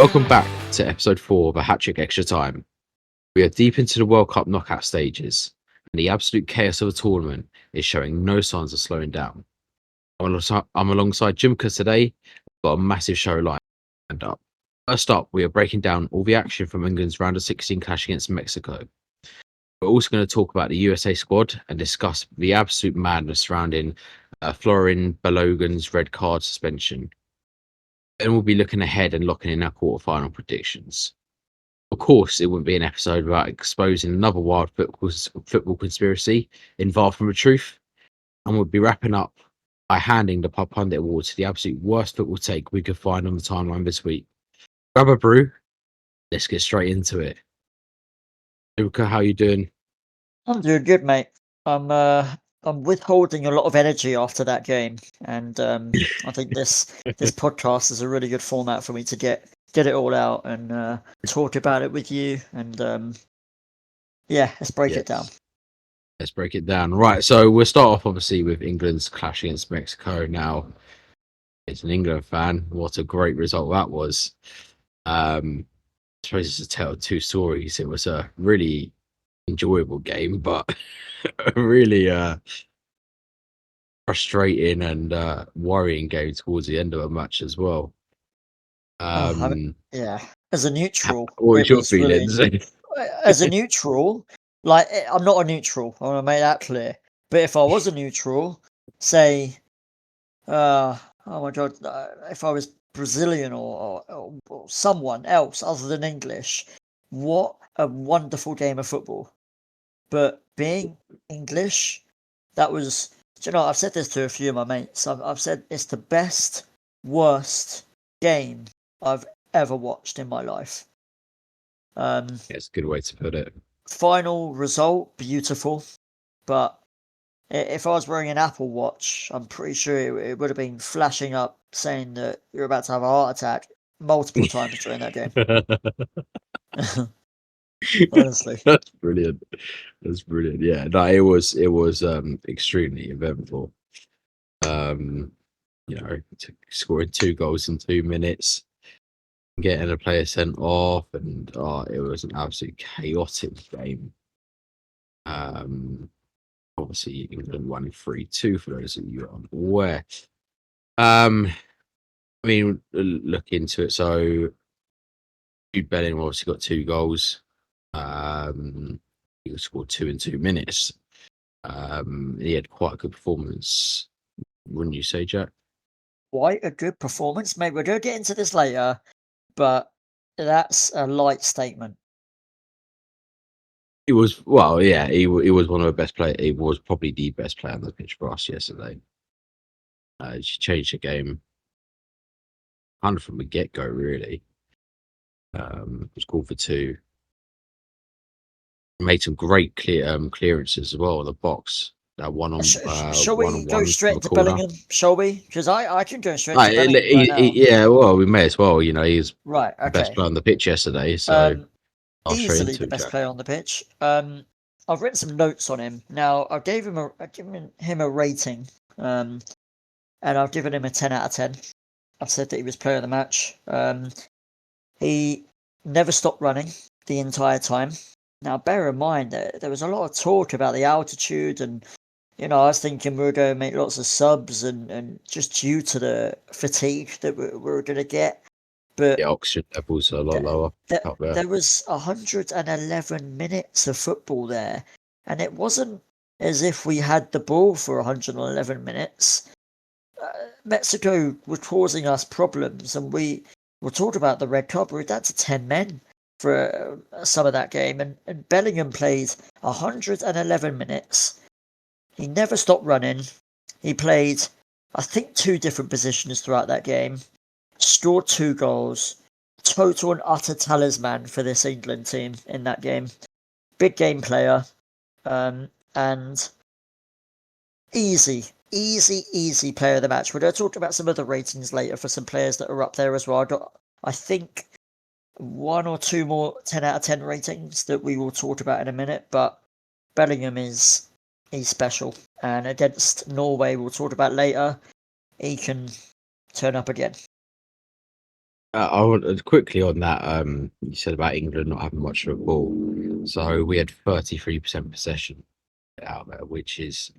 Welcome back to episode 4 of TheHatTrick Extra Time. We are deep into the World Cup knockout stages, and the absolute chaos of the tournament is showing no signs of slowing down. I'm alongside Jumka today. We've got a massive show lined up. First up, we are breaking down all the action from England's round of 16 clash against Mexico. We're also going to talk about the USA squad and discuss the absolute madness surrounding Folarin Balogun's red card suspension. Then we'll be looking ahead and locking in our quarterfinal predictions. Of course, it wouldn't be an episode without exposing another wild football conspiracy in VAR From The Truth. And we'll be wrapping up by handing the Pub Pundit Award to the absolute worst football take we could find on the timeline this week. Grab a brew. Let's get straight into it. Luca, how you doing? I'm doing good, mate. I'm withholding a lot of energy after that game, and I think this podcast is a really good format for me to get it all out and talk about it with you. And let's break it down. Let's break it down. Right, so we'll start off obviously with England's clash against Mexico. Now, as an England fan, what a great result that was. I suppose it's a tale of two stories. It was a really enjoyable game, but really frustrating and worrying game towards the end of a match as well. As a neutral, what was your feelings? Really, as a neutral, like, I'm not a neutral, I want to make that clear, but if I was a neutral, say oh my god, if I was Brazilian or someone else other than English, what a wonderful game of football. But being English, that was, I've said this to a few of my mates. I've said it's the best, worst game I've ever watched in my life. It's a good way to put it. Final result, beautiful. But if I was wearing an Apple Watch, I'm pretty sure it would have been flashing up saying that you're about to have a heart attack multiple times during that game. Honestly, that's brilliant. Yeah, no, it was extremely eventful. Scoring 2 goals in 2 minutes, getting a player sent off, and it was an absolute chaotic game. Obviously England won 3-2 for those of you aren't aware. I mean, look into it. So Jude Bellingham obviously got 2 goals. He scored 2 in 2 minutes. He had quite a good performance, wouldn't you say, Jack? Quite a good performance, mate. We're going to get into this later, but that's a light statement. He was, well, yeah, he was one of the best players. He was probably the best player on the pitch for us yesterday. She changed the game kind of from the get-go, really. Was called for 2. Made some great clearances as well in the box. That one on. Shall we go straight to Bellingham? Shall we? Because I can go straight to Bellingham right now. Yeah, well, we may as well. You know, he's right. Okay. The best player on the pitch yesterday. So easily the best player on the pitch. I've written some notes on him. Now I've given him a rating. And I've given him a 10 out of 10. I've said that he was player of the match. He never stopped running the entire time. Now, bear in mind that there was a lot of talk about the altitude, and I was thinking we were going to make lots of subs, and just due to the fatigue that we were going to get. But the oxygen levels are a lot lower. There was 111 minutes of football there, and it wasn't as if we had the ball for 111 minutes. Mexico was causing us problems, and we were talking about the red card. We were down to 10 men for some of that game, and Bellingham played 111 minutes. He never stopped running. He played, I think, 2 different positions throughout that game. Scored 2 goals. Total and utter talisman for this England team in that game. Big game player. And easy player of the match. We're going to talk about some other ratings later for some players that are up there as well. I think 1 or 2 more 10 out of 10 ratings that we will talk about in a minute, but Bellingham he's special, and against Norway, we'll talk about later, he can turn up again. I want quickly on that. You said about England not having much of a ball, so we had 33% possession out there, which is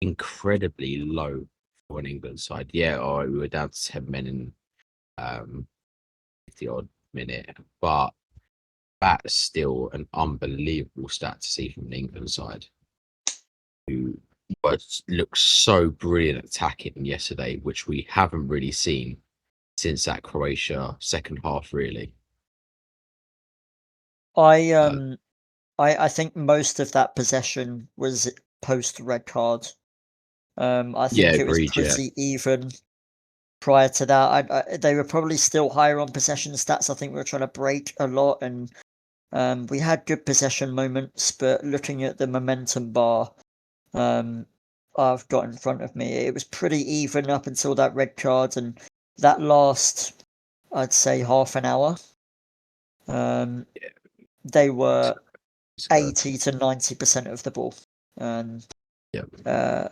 incredibly low for an England side. Yeah, all right, we were down to 10 men in 50 odd minute, but that's still an unbelievable stat to see from an England side who looked so brilliant attacking yesterday, which we haven't really seen since that Croatia second half, really. I think most of that possession was post red card. I Yeah, think it was agreed. Yeah, pretty even prior to that. They were probably still higher on possession stats. I think we were trying to break a lot, and we had good possession moments. But looking at the momentum bar, I've got in front of me, it was pretty even up until that red card, and that last, I'd say, half an hour. They were 80 to 90% of the ball. And yeah.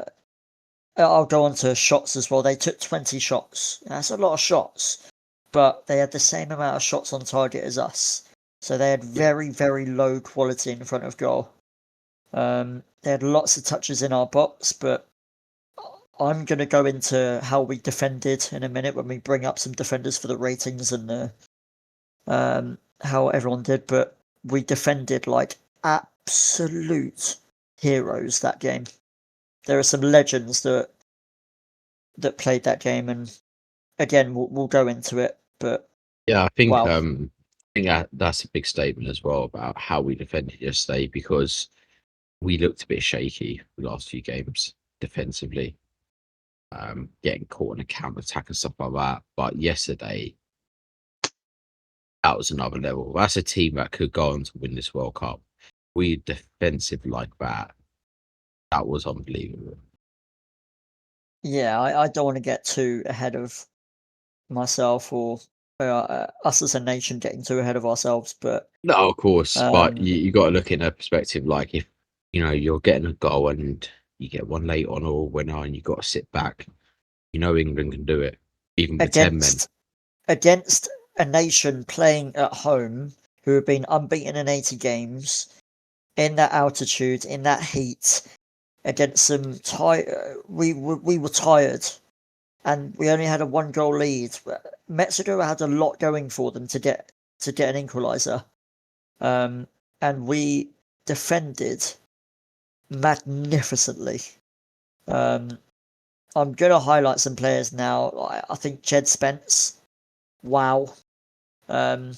I'll go on to shots as well. They took 20 shots. That's a lot of shots, but they had the same amount of shots on target as us. So they had very, very low quality in front of goal. They had lots of touches in our box, but I'm going to go into how we defended in a minute when we bring up some defenders for the ratings and the how everyone did. But we defended like absolute heroes that game. There are some legends that played that game, and again, we'll go into it. But Yeah, I think wow, that's a big statement as well about how we defended yesterday, because we looked a bit shaky the last few games defensively, getting caught in a counter attack and stuff like that. But yesterday, that was another level. That's a team that could go on to win this World Cup. We defensive like that. That was unbelievable. yeah, I don't want to get too ahead of myself or us as a nation getting too ahead of ourselves, but No, of course, but um, you got to look in a perspective. Like, if you're getting a goal and you get one late on or winner, and you got to sit back. England can do it, even with 10 men. against a nation playing at home who have been unbeaten in 80 games in that altitude, in that heat, against some we were tired, and we only had a 1-goal lead. Mexico had a lot going for them to get an equaliser, and we defended magnificently. I'm going to highlight some players now. I think Jed Spence, wow. Dan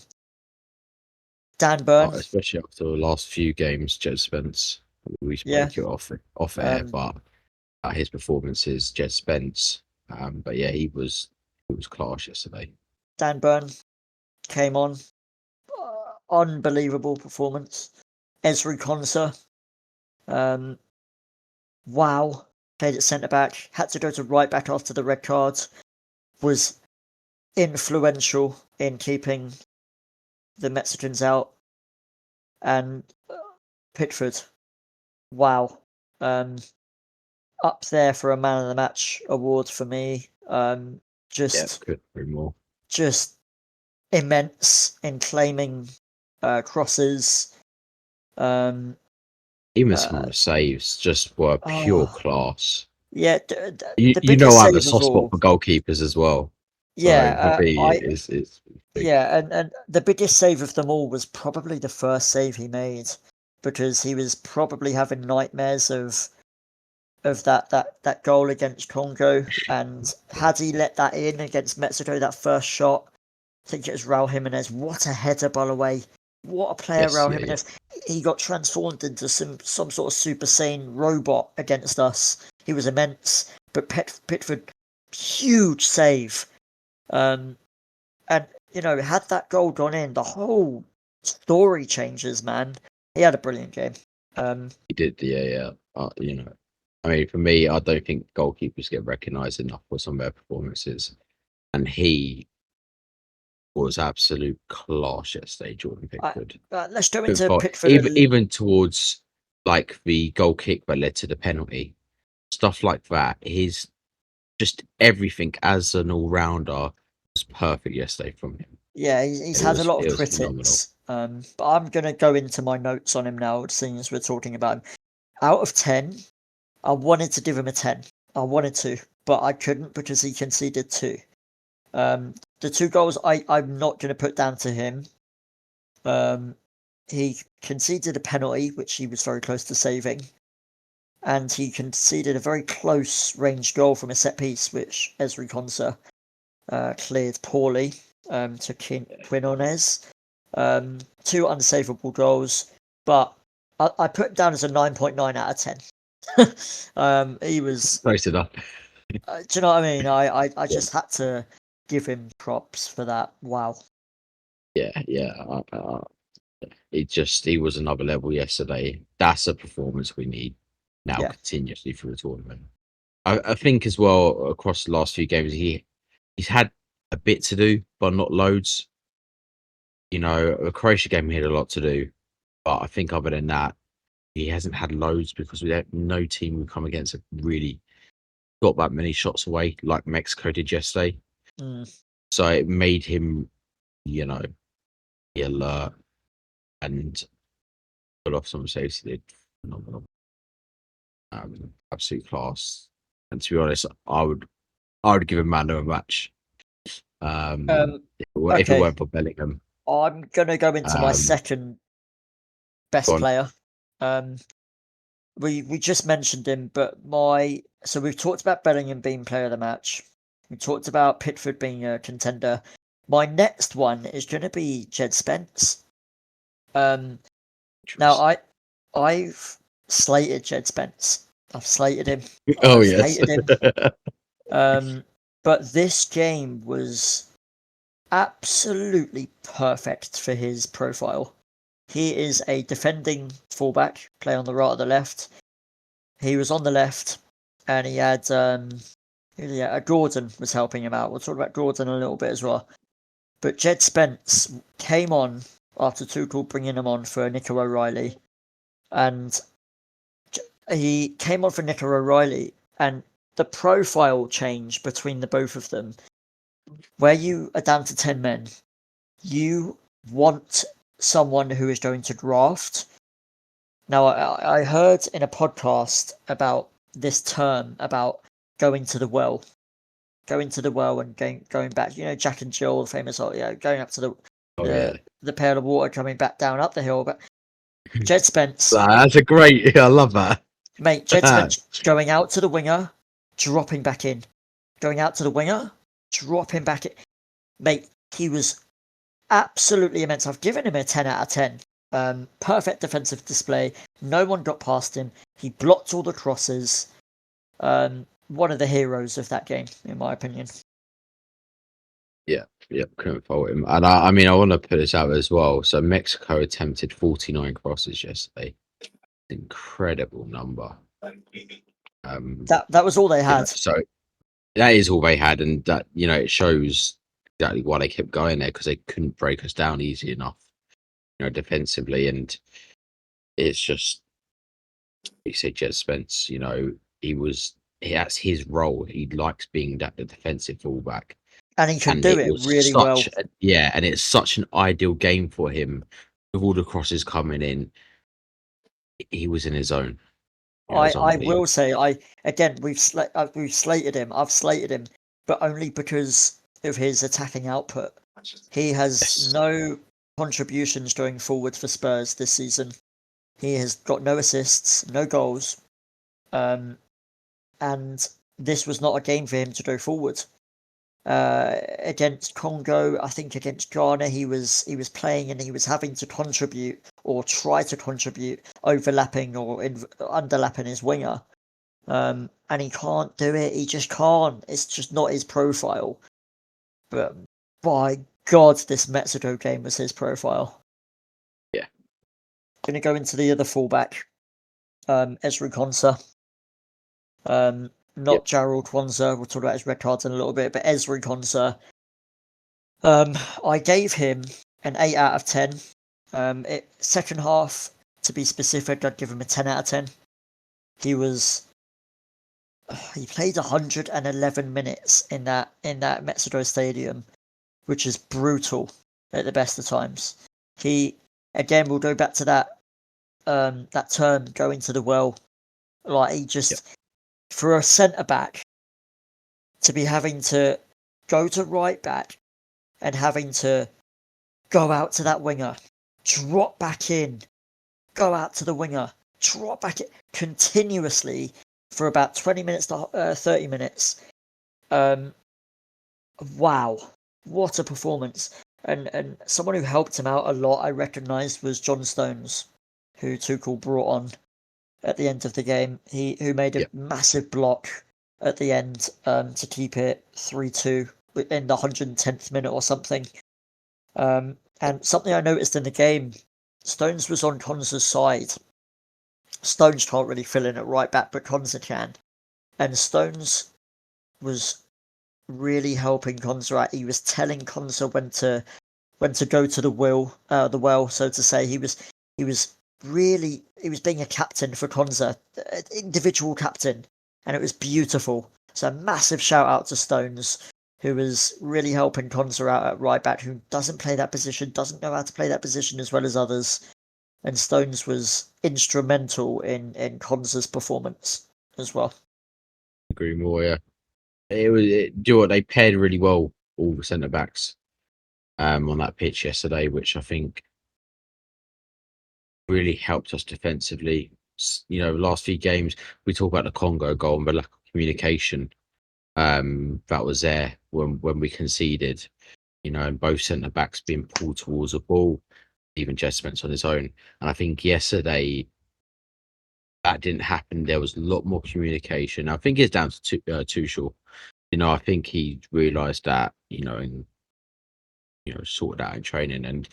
Burn, Especially after the last few games, Jed Spence. We yeah. spoke it off air, but his performances, Jed Spence. But yeah, he was class yesterday. Dan Burn came on, unbelievable performance. Ezri Konsa, wow. Played at centre back, had to go to right back after the red card. Was influential in keeping the Mexicans out. And Pickford, wow. Up there for a man of the match award for me. Couldn't agree more. Just immense in claiming crosses. Even some of the saves just were pure class. Yeah, You the know biggest I have a save of soft spot all. for goalkeepers as well. So Yeah, for me, it's big. yeah, and the biggest save of them all was probably the first save he made, because he was probably having nightmares of that goal against Congo, and had he let that in against Mexico, that first shot, I think it was Raul Jimenez. What a header, by the way! What a player, Yes, Raul yeah, Jimenez. He got transformed into some sort of super sane robot against us. He was immense, but Pickford, huge save. And had that goal gone in, the whole story changes, man. He had a brilliant game. he did. Yeah. I mean, for me, I don't think goalkeepers get recognised enough for some of their performances, and he was absolute class yesterday, Jordan Pickford. Let's go into Pickford. Even towards like the goal kick that led to the penalty, stuff like that. His just everything as an all rounder was perfect yesterday from him. Yeah, he's had a lot It of was phenomenal. critics. But I'm gonna go into my notes on him now, seeing as we're talking about him. Out of 10, I wanted to give him a 10. I wanted to, but I couldn't because he conceded 2. The 2 goals I'm not gonna put down to him. He conceded a penalty, which he was very close to saving, and he conceded a very close range goal from a set piece, which Ezri Konsa cleared poorly to Quinones. 2 unsavable goals, but I put him down as a 9.9 out of 10. He was. Close enough. Do you know what I mean? I just had to give him props for that. Wow. Yeah. He was another level yesterday. That's a performance we need now Yeah. continuously through the tournament. I think as well across the last few games he's had a bit to do, but not loads. You know, the Croatia game he had a lot to do, but I think other than that, he hasn't had loads because no team we come against have really got that many shots away like Mexico did yesterday. So it made him, you know, be alert and pull off some saves. He did phenomenal, absolute class. And to be honest, I would give him man of a match. If it Okay. weren't for Bellingham. I'm gonna go into my second best player. We just mentioned him, but so we've talked about Bellingham being player of the match. We talked about Pickford being a contender. My next one is going to be Jed Spence. Now I've slated Jed Spence. I've slated him. Oh I've yes. hated him. But this game was absolutely perfect for his profile. He is a defending fullback, play on the right or the left. He was on the left, and he had Gordon was helping him out. We'll talk about Gordon a little bit as well. But Jed Spence came on after Tuchel bringing him on for Nico O'Reilly, and he came on for Nico O'Reilly, and the profile change between the both of them, where you are down to 10 men, you want someone who is going to draft. Now, I heard in a podcast about this term about going to the well and going back. You know, Jack and Jill, the famous, going up to the pail of water, coming back down up the hill. But Jed Spence, that's a great. I love that, mate. Jed Spence going out to the winger, dropping back in, going out to the winger, dropping back in. Mate, he was absolutely immense. I've given him a 10 out of 10. Perfect defensive display. No one got past him. He blocked all the crosses. One of the heroes of that game, in my opinion. Yeah, couldn't fault him. And I mean, I want to put this out as well. So Mexico attempted 49 crosses yesterday. Incredible number. That was all they had. So that is all they had, and that it shows exactly why they kept going there, because they couldn't break us down easy enough, defensively. And it's just, you say Jed Spence, that's his role. He likes being the defensive fullback, and he can do it really well. And it's such an ideal game for him with all the crosses coming in. He was in his zone. I will say, we've slated him. I've slated him, but only because of his attacking output. He has no contributions going forward for Spurs this season. He has got no assists, no goals, and this was not a game for him to go forward. Against Congo, I think against Ghana, he was playing and he was having to contribute or try to contribute, overlapping or underlapping his winger, and he can't do it. He just can't. It's just not his profile. But by God, this Mexico game was his profile. Yeah. Going to go into the other fullback, Ezri Konsa. Not Gerald Kwanzaa. We'll talk about his red cards in a little bit, but Ezri Konsa. I gave him an 8 out of 10. Second half, to be specific, I'd give him a 10 out of 10. He played 111 minutes in that Mexico Stadium, which is brutal. at the best of times. He, again, will go back to that term, going to the well. Like, he just, for a centre-back, to be having to go to right back and having to go out to that winger, drop back in, go out to the winger, drop back in, continuously for about 20 minutes to 30 minutes. Wow, what a performance. And someone who helped him out a lot, I recognised, was John Stones, who Tuchel brought on at the end of the game. Who made a massive block at the end to keep it 3-2 in the 110th minute or something. And something I noticed in the game, Stones was on Konsa's side. Stones can't really fill in at right back, but Konsa can. And Stones was really helping Konsa out. He was telling Konsa when to go to the well, so to say. He was being a captain for Konsa, individual captain, and it was beautiful. So massive shout out to Stones, who was really helping Konsa out at right back, who doesn't play that position, doesn't know how to play that position as well as others. And Stones was instrumental in Konsa's performance as well. Agree more, yeah. Do you know what, they paired really well, all the centre backs, on that pitch yesterday, which I think really helped us defensively. You know, last few games we talk about the Congo goal and the lack of communication that was there when we conceded. You know, and both centre backs being pulled towards the ball, even Jess Spence on his own. And I think yesterday that didn't happen. There was a lot more communication. I think it's down to Tuchel. You know, I think he realised that, and sorted out in training, and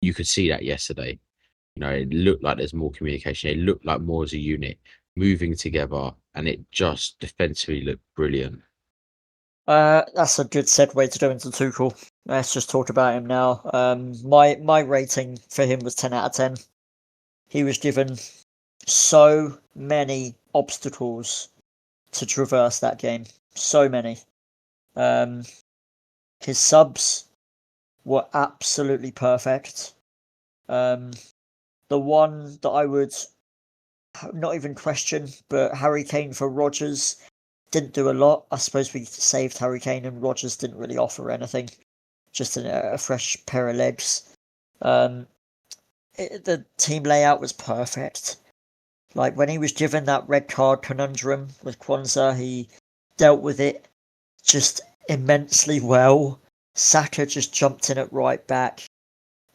you could see that yesterday. You know, it looked like there's more communication. It looked like more as a unit moving together, and it just defensively looked brilliant. That's a good segue to go into Tuchel. Let's just talk about him now. My rating for him was 10 out of 10. He was given so many obstacles to traverse that game. So many. His subs were absolutely perfect. The one that I would not even question, but Harry Kane for Rodgers didn't do a lot. I suppose we saved Harry Kane, and Rodgers didn't really offer anything. Just a fresh pair of legs. The team layout was perfect. Like, when he was given that red card conundrum with Kwanzaa, he dealt with it just immensely well. Saka just jumped in at right back.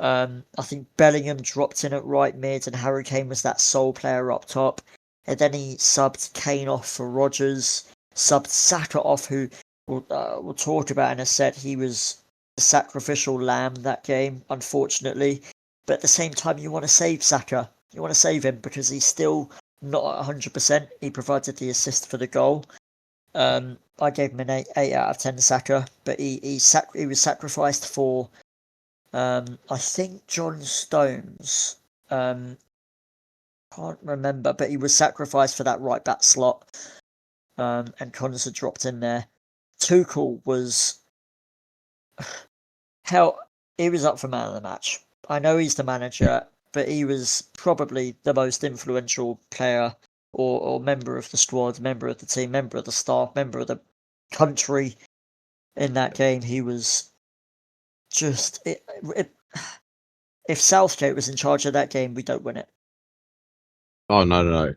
I think Bellingham dropped in at right mid, and Harry Kane was that sole player up top. And then he subbed Kane off for Rodgers, subbed Saka off, who we'll talk about in a set. He was the sacrificial lamb that game, unfortunately. But at the same time, you want to save Saka. You want to save him because he's still not at 100%. He provided the assist for the goal. I gave him an 8 out of 10 Saka, but he was sacrificed for I think John Stones. Can't remember, but he was sacrificed for that right back slot. And Konsa dropped in there. Tuchel was he was up for man of the match. I know he's the manager, but he was probably the most influential player or member of the squad, member of the team, member of the staff, member of the country in that game. He was just if Southgate was in charge of that game, we don't win it. Oh no,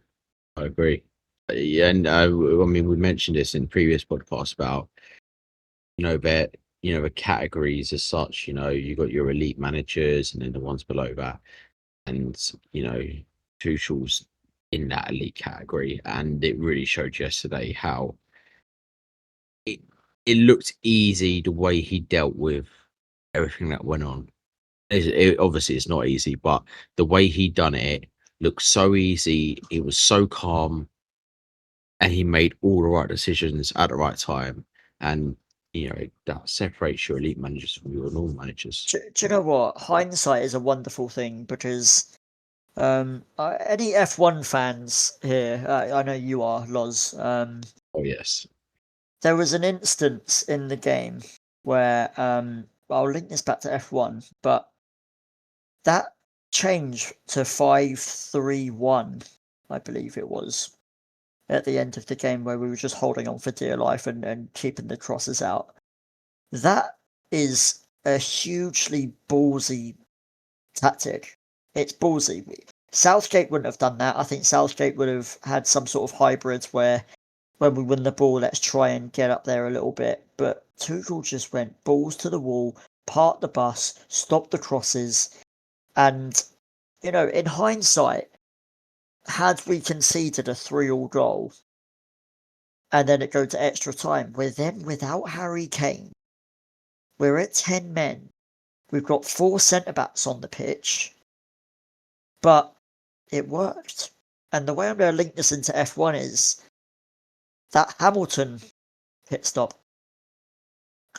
I agree. Yeah, and I mean, we mentioned this in previous podcasts about the categories as such. You got your elite managers and then the ones below that, and Tuchel's in that elite category, and it really showed yesterday how it looked easy the way he dealt with everything that went on. Obviously it's not easy, but the way he done it looked so easy. It was so calm, and he made all the right decisions at the right time. And that separates your elite managers from your normal managers. Do you know what? Hindsight is a wonderful thing, because any F1 fans here, I know you are, Loz. Oh yes. There was an instance in the game where I'll link this back to F1, but that change to 5-3-1, I believe it was, at the end of the game where we were just holding on for dear life and keeping the crosses out. That is a hugely ballsy tactic. It's ballsy. Southgate wouldn't have done that. I think Southgate would have had some sort of hybrid where when we win the ball, let's try and get up there a little bit. But Tuchel just went balls to the wall, parked the bus, stopped the crosses. And, in hindsight, had we conceded a 3-3 goal and then it go to extra time, we're then without Harry Kane. We're at 10 men. We've got 4 centre-backs on the pitch. But it worked. And the way I'm going to link this into F1 is that Hamilton pit stop.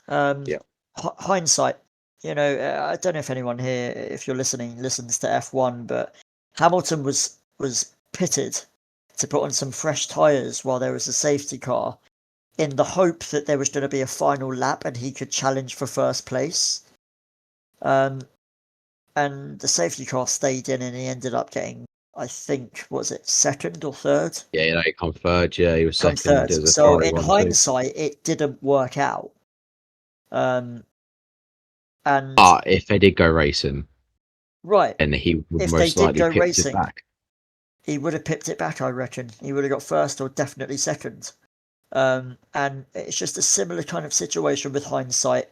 Hindsight. I don't know if anyone here, if you're listening, listens to F1, but Hamilton was pitted to put on some fresh tyres while there was a safety car in the hope that there was going to be a final lap and he could challenge for first place. And the safety car stayed in and he ended up getting, I think, was it second or third? Yeah, he come third. Yeah, he was Come second. third. So in hindsight, it didn't work out. And if they did go racing, right, then he would if most they did likely go picked racing, it back. He would have pipped it back, I reckon. He would have got first or definitely second. And it's just a similar kind of situation with hindsight.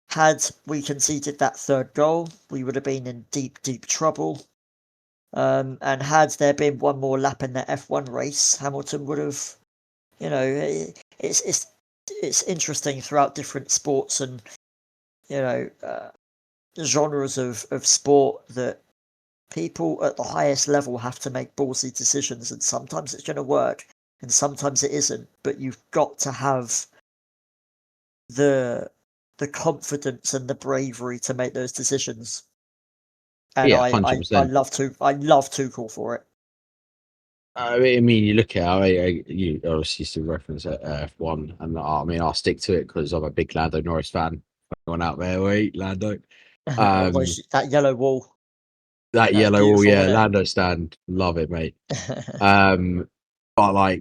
Had we conceded that third goal, we would have been in deep, deep trouble. And had there been one more lap in the F1 race, Hamilton would have, it's interesting throughout different sports and, genres of sport that people at the highest level have to make ballsy decisions, and sometimes it's going to work and sometimes it isn't, but you've got to have the confidence and the bravery to make those decisions. And Yeah, I 100%. love Tuchel for it. I mean, you look at you obviously used to reference F1, and I'll stick to it because I'm a big Lando Norris fan. Anyone out there, wait, Lando? That yellow wall. That yellow wall, yeah, Lando stand, love it, mate. But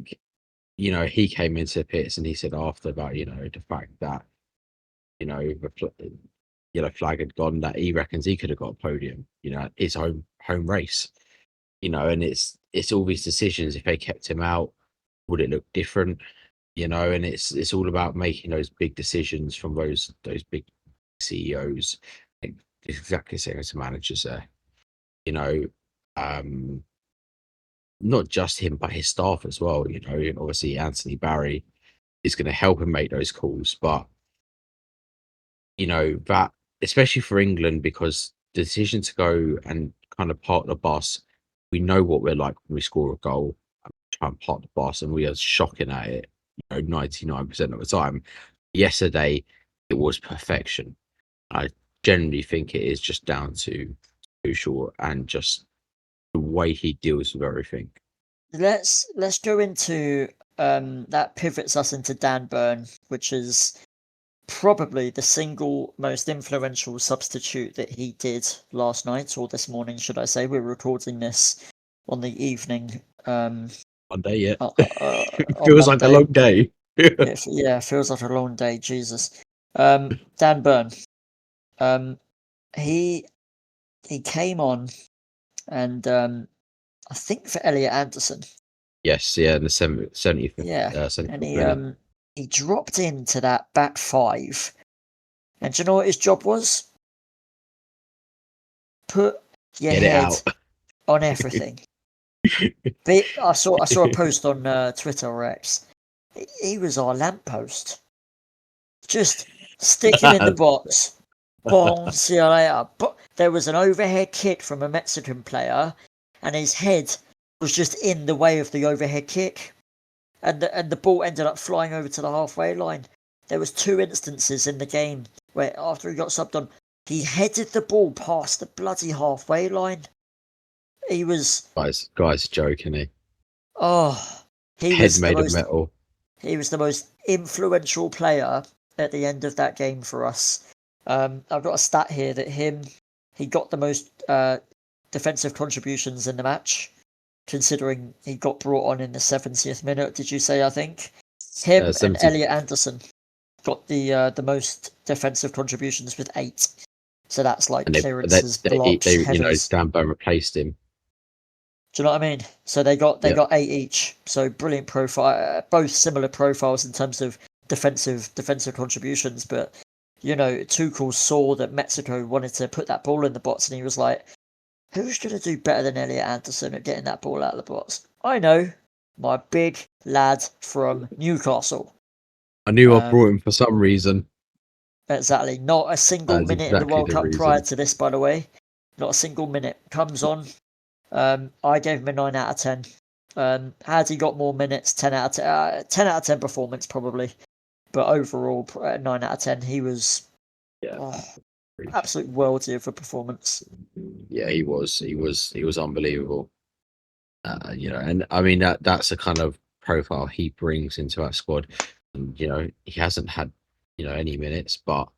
he came into the pits and he said after about the fact that the yellow flag had gone, that he reckons he could have got a podium, his home race, and it's all these decisions. If they kept him out, would it look different? And it's all about making those big decisions from those big CEOs, exactly the same as the managers there. Not just him, but his staff as well. Obviously Anthony Barry is going to help him make those calls, but that especially for England, because the decision to go and kind of park the bus, we know what we're like when we score a goal and try and park the bus, and we are shocking at it 99% of the time. Yesterday it was perfection. I generally think it is just down to Tuchel and just the way he deals with everything. Let's go into that pivots us into Dan Burn, which is probably the single most influential substitute that he did last night, or this morning, should I say. We're recording this on the evening. Monday, yeah. Feels like a long day. Yeah, feels like a long day, Jesus. Dan Burn. He came on and I think for Elliot Anderson. Yes, yeah, in the 70th. Yeah, and he dropped into that back five. And do you know what his job was? Put your head on everything. I saw a post on Twitter or X. He was our lamppost. Just stick him in the box. Bong, see you later. But there was an overhead kick from a Mexican player, and his head was just in the way of the overhead kick, and the ball ended up flying over to the halfway line. There was 2 instances in the game where after he got subbed on, he headed the ball past the bloody halfway line. He was guys joking. He was made of metal. He was the most influential player at the end of that game for us. I've got a stat here that he got the most defensive contributions in the match, considering he got brought on in the 70th minute. Did you say? I think him and 70. Elliot Anderson got the most defensive contributions with 8. So that's like And clearances, blocks, headers. Dan Burn replaced him. Do you know what I mean? So they got Yep. 8 each. So brilliant profile, both similar profiles in terms of defensive contributions. But Tuchel saw that Mexico wanted to put that ball in the box, and he was like, "Who's going to do better than Elliot Anderson at getting that ball out of the box? I know, my big lad from Newcastle." I knew I brought him for some reason. Exactly. Not a single That's minute in the exactly World the Cup reason. prior to this, by the way. Not a single minute. Comes on. I gave him a 9 out of 10. Had he got more minutes, 10 out of 10, 10 out of 10 performance probably. But overall, 9 out of 10. He was absolute worldie of a performance. Yeah, he was unbelievable. And I mean that's a kind of profile he brings into our squad. And, he hasn't had any minutes, but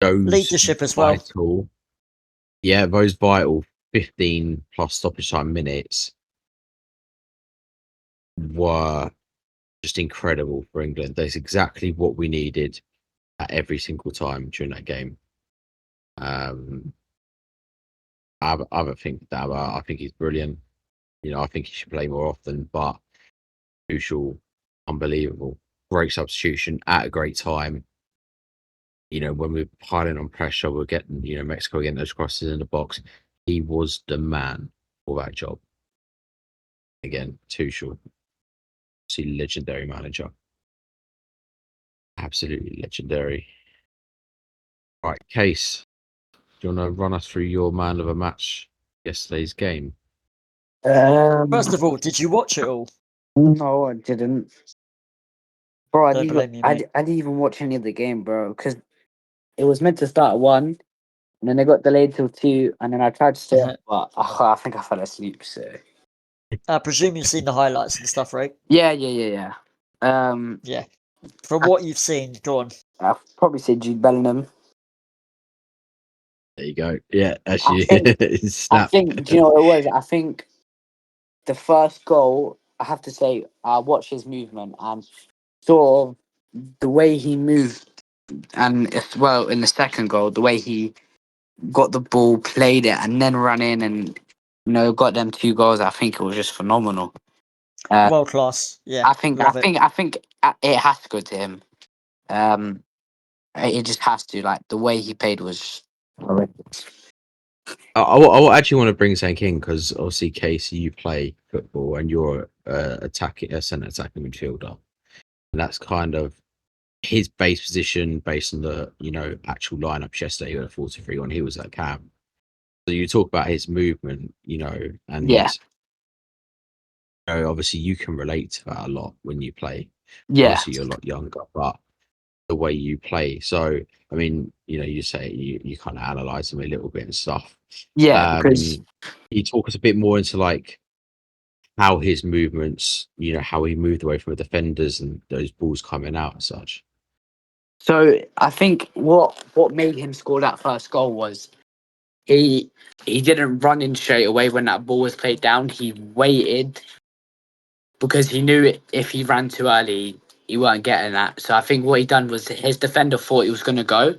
those Leadership as well. vital, yeah, those vital 15 plus stoppage time minutes were just incredible for England. That's exactly what we needed at every single time during that game. I think that I think he's brilliant. I think he should play more often, but crucial, unbelievable, great substitution at a great time. When we're piling on pressure, we're getting, Mexico getting those crosses in the box. He was the man for that job. Again, Tuchel, legendary manager, absolutely legendary. Right, Case, do you want to run us through your man of a match yesterday's game? First of all, did you watch it all? No, I didn't. Bro, I Don't didn't, blame you, I, mate. I didn't even watch any of the game, bro, because it was meant to start at 1, and then it got delayed till 2, and then I tried to stay up, but I think I fell asleep, so... I presume you've seen the highlights and stuff, right? Yeah. Yeah. From what you've seen, go on. I'd probably say Jude Bellingham. There you go. Yeah, actually, I think, do you know what it was? I think the first goal, I have to say, I watched his movement, and sort of the way he moved, and as well in the second goal, the way he got the ball, played it, and then ran in and got them 2 goals. I think it was just phenomenal. World class. Yeah, I think it has to go to him. It just has to. Like the way he played was horrendous. I actually want to bring something in because obviously, Casey, you play football and you're a centre attacking midfielder, and that's kind of his base position based on the actual lineup yesterday. He had a 4-3 on. He was at cam. So you talk about his movement, and Yeah. Obviously you can relate to that a lot when you play. Yeah. Obviously you're a lot younger, but the way you play. So I mean, you say you kind of analyze him a little bit and stuff. Yeah, because you talk us a bit more into like how his movements, how he moved away from the defenders and those balls coming out and such. So I think what made him score that first goal was he didn't run in straight away when that ball was played down. He waited because he knew if he ran too early, he weren't getting that. So I think what he done was his defender thought he was going to go,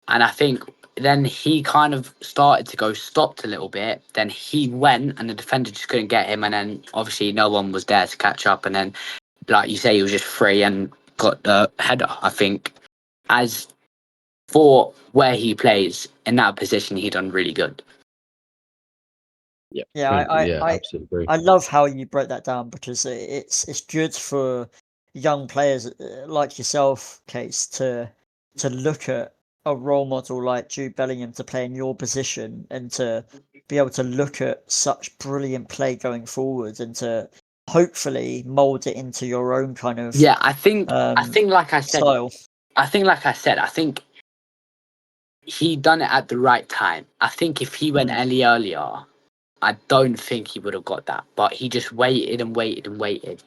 and I think then he kind of started to go, stopped a little bit. Then he went, and the defender just couldn't get him. And then obviously no one was there to catch up. And then, like you say, he was just free and got the header. I think as for where he plays in that position, he done really good. Yeah, I absolutely agree. I love how you broke that down because it's good for young players like yourself, Case, to look at a role model like Jude Bellingham to play in your position and to be able to look at such brilliant play going forward and to hopefully mold it into your own kind of I think like I said, style. I think he done it at the right time. I think if he went any earlier, I don't think he would have got that. But he just waited and waited and waited.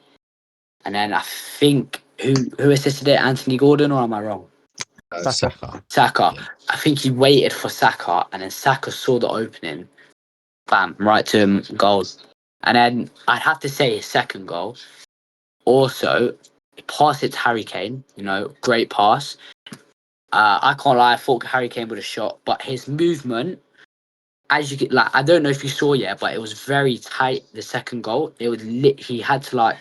And then I think who assisted it? Anthony Gordon, or am I wrong? Saka. Saka. Yeah. I think he waited for Saka, and then Saka saw the opening. Bam, right to him, goals. And then I'd have to say his second goal. Also, pass it to Harry Kane. Great pass. I can't lie, I thought Harry Kane would have shot, but his movement, as you get, I don't know if you saw yet, but it was very tight. The second goal, it was he had to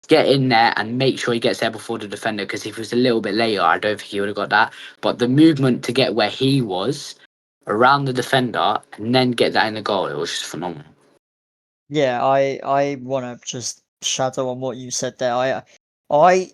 get in there and make sure he gets there before the defender. Because if it was a little bit later, I don't think he would have got that. But the movement to get where he was around the defender and then get that in the goal, it was just phenomenal. Yeah, I want to just shadow on what you said there. I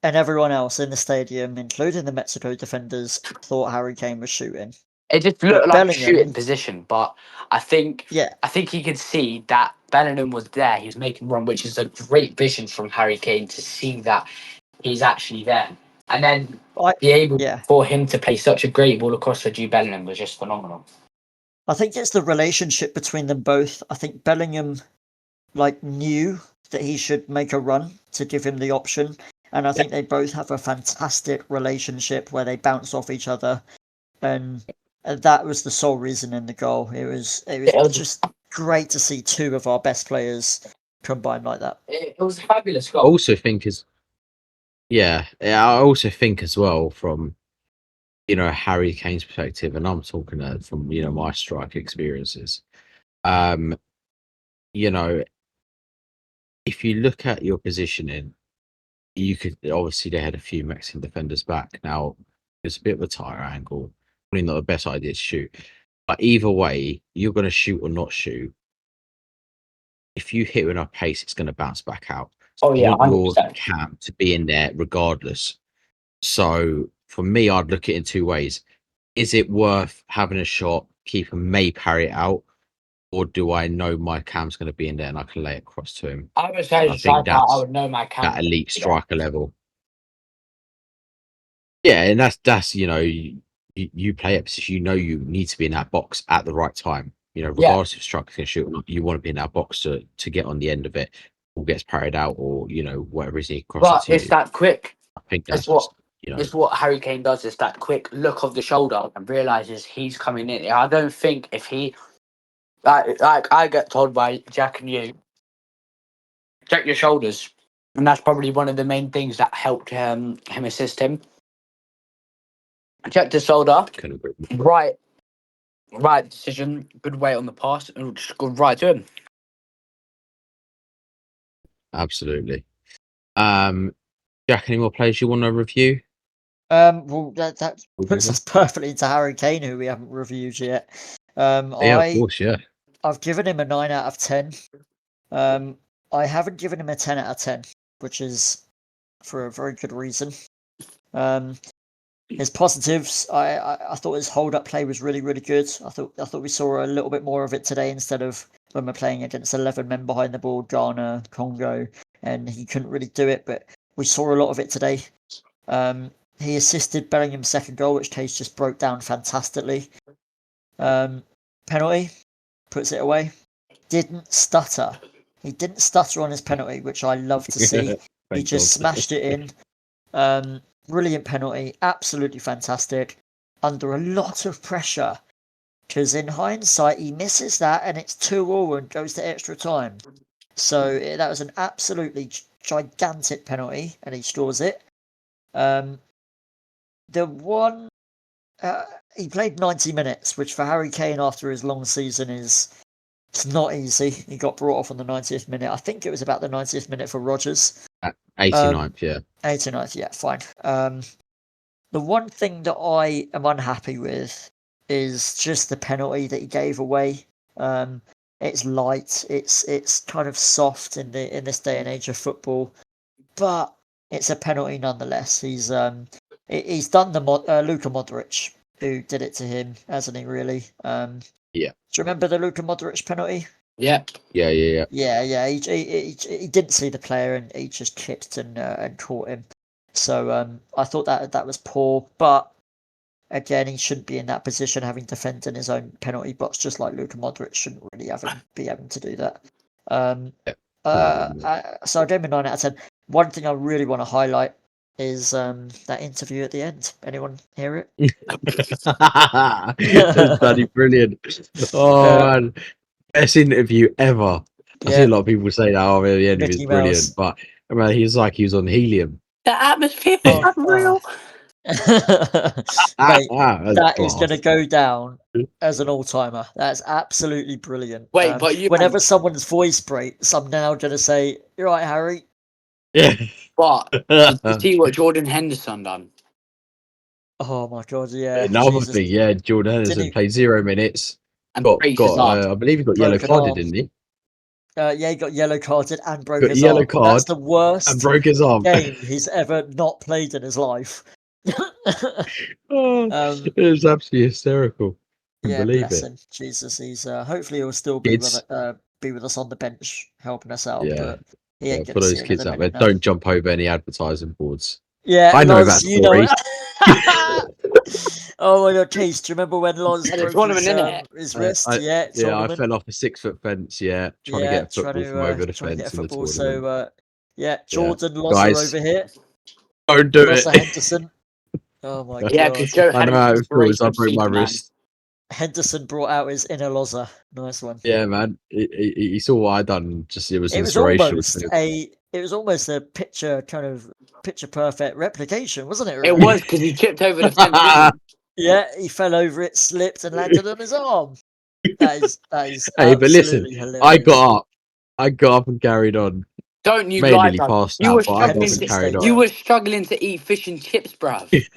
and everyone else in the stadium, including the Mexico defenders, thought Harry Kane was shooting. It just But looked like a Bellingham, shooting position, but I think yeah, he could see that Bellingham was there. He was making run, which is a great vision from Harry Kane to see that he's actually there, and then be able yeah. for him to play such a great ball across for Jude Bellingham was just phenomenal. I think it's the relationship between them both. I think Bellingham knew that he should make a run to give him the option, and I think they both have a fantastic relationship where they bounce off each other, and that was the sole reason in the goal. It was just great to see two of our best players combine like that. It was a fabulous goal. I also think I also think as well from Harry Kane's perspective, and I'm talking from my strike experiences. If you look at your positioning, you could obviously they had a few Mexican defenders back. Now it's a bit of a tighter angle, probably not the best idea to shoot. But either way, you're going to shoot or not shoot. If you hit with enough pace, it's going to bounce back out. So you want your 100%. cam to be in there regardless. So for me, I'd look at it in two ways. Is it worth having a shot, keeper may parry it out, or do I know my cam's going to be in there and I can lay it across to him? I would say I think I would know my cam. That elite striker level. Yeah, and that's you play it because you need to be in that box at the right time. Regardless if striker can shoot or not, you want to be in that box to get on the end of it, or gets parried out, or whatever is he crosses. But it's that quick. I think that's It's what Harry Kane does. Is that quick look of the shoulder and realizes he's coming in. I don't think if he like I get told by Jack and you, check your shoulders, and that's probably one of the main things that helped him assist him. Check the shoulder, right decision, good weight on the pass, and just go right to him. Absolutely. Jack, any more players you want to review? Well, that puts us perfectly into Harry Kane, who we haven't reviewed yet. Of course, yeah. I've given him a 9 out of 10. I haven't given him a 10 out of 10, which is for a very good reason. His positives, I thought his hold-up play was really, really good. I thought we saw a little bit more of it today instead of when we're playing against 11 men behind the ball, Ghana, Congo, and he couldn't really do it, but we saw a lot of it today. He assisted Bellingham's second goal, which Taze just broke down fantastically. Penalty, puts it away. Didn't stutter. He didn't stutter on his penalty, which I love to see. He just smashed it in. Brilliant penalty, absolutely fantastic. Under a lot of pressure, because in hindsight he misses that and it's 2-2 and goes to extra time. So that was an absolutely gigantic penalty, and he scores it. The one he played 90 minutes, which for Harry Kane after his long season it's not easy. He got brought off on the 90th minute. I think it was about the 90th minute for Rodgers. 89th, yeah. 89th, yeah, fine. The one thing that I am unhappy with is just the penalty that he gave away. It's light. It's kind of soft in this day and age of football, but it's a penalty nonetheless. He's done the Luka Modric who did it to him, hasn't he? Really? Yeah. Do you remember the Luka Modric penalty? Yeah. Yeah. He didn't see the player and he just kicked and caught him. So I thought that was poor, but again, he shouldn't be in that position, having defended his own penalty box, just like Luka Modric shouldn't really be having to do that. So I gave him a 9 out of 10. One thing I really want to highlight is that interview at the end. Anyone hear it? It's bloody brilliant. Oh man, best interview ever. I see Yeah, a lot of people say that at the end of it's Mickey brilliant, Mouse. but man, he's like he was on helium. The atmosphere was Oh, unreal. Mate, That's that is going to class. go down as an all-timer. That's absolutely brilliant. Wait, but you Whenever someone's voice breaks, I'm now going to say, "You're right, Harry." Yeah. but did you see what Jordan Henderson done? Oh my god, yeah, Another Jesus. thing, yeah, Jordan Didn't Henderson he played 0 minutes. And breaks his arm. I believe he got yellow broken carded, arm. didn't he? Yeah, he got yellow carded and broke Got his yellow arm. That's card the and worst broke his arm. game he's ever not played in his life. Oh, Um, it was absolutely hysterical. I yeah, believe bless it. him. Jesus, he's hopefully he'll still Kids, be with us on the bench helping us out, yeah, but he ain't for gonna see those kids another out there, minute now. don't jump over any advertising boards. Yeah, I know Loz, that you know. story. Oh my god, Case, do you remember when Loz Had a broke tournament, innit? his wrist? I Yeah, I tournament. fell off a 6-foot fence. Yeah, trying to Yeah, get a football from over the trying to get a fence in the football. tournament. So yeah, Yeah, Jordan Lozza guys, over here. don't do Lozza it. Henderson. Oh my Yeah, god. because Joe I had know an how it feels. I inspirational broke my FIFA, man. wrist. Henderson brought out his inner Lozza. Nice one. Yeah, man. He saw what I done. Just it was It was inspirational. almost a picture perfect replication, wasn't it? It Really? was because he chipped over the fence, didn't he? Yeah, he fell over it, slipped, and landed on his arm. That is Hey, but listen, absolutely hilarious. I got up and carried on. Don't you lie, Mainly bruv. passed You out, were but I got up struggling and Henderson to carried stayed on. you down. were struggling to eat fish and chips, bruv.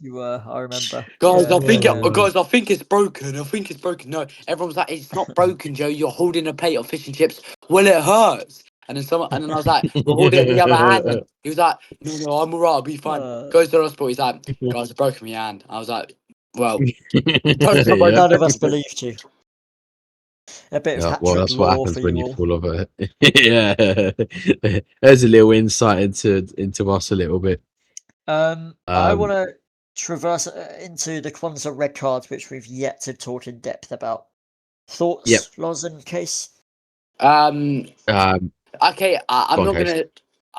You were, I remember. Guys, Yeah, guys, I think it's broken. I think it's broken. No, everyone's like, it's not broken, Joe. You're holding a plate of fish and chips. Well, it hurts. And then I was like, well, hold it in the other hand. And he was like, no, I'm alright. I'll be fine. Goes to the hospital. He's like, guys, I broke my hand. I was like, well, don't come Yeah. none of us believed you. A bit of Yeah, hat well, trick that's what lore happens for when you you all. fall over. Yeah, there's a little insight into us a little bit. I want to traverse into the Kwanzaa red cards, which we've yet to talk in depth about. Thoughts, Yep. Loz and Case? Okay, I'm Go on, not Case. gonna.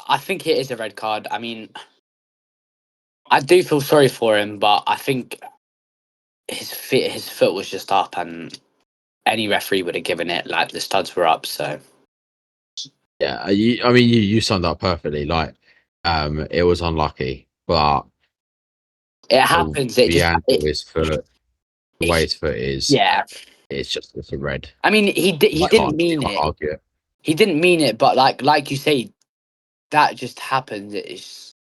I think it is a red card. I mean, I do feel sorry for him, but I think his foot was just up, and any referee would have given it. Like the studs were up, so Yeah, you summed up perfectly. Like, it was unlucky, but it happens. It the just angle his foot, the way his foot is, yeah. it's a red. I mean, he You didn't mean can't it. argue it. He didn't mean it, but like you say, that just happened. It's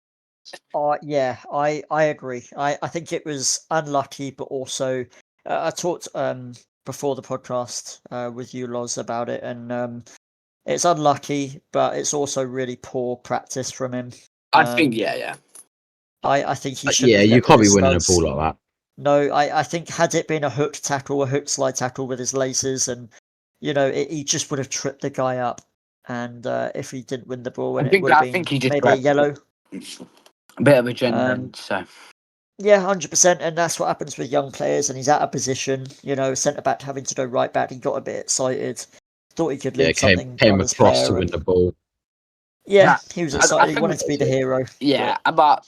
Yeah, I agree. I think it was unlucky, but also I talked before the podcast with you, Loz, about it, and it's unlucky, but it's also really poor practice from him. I think yeah. I think he shouldn't Yeah, have you left can't with be his winning a studs. ball like that. No, I think had it been a hook tackle, a hook slide tackle with his laces, and he just would have tripped the guy up. And if he didn't win the ball, and it would have I been think he just maybe a yellow. a bit of adrenaline. So Yeah, 100%, and that's what happens with young players. And he's out of position. Centre back having to go right back. He got a bit excited, thought he could Yeah, lead something came on his across to player, win and the ball. yeah, Nah, he was I excited. He think wanted to be the hero. yeah, but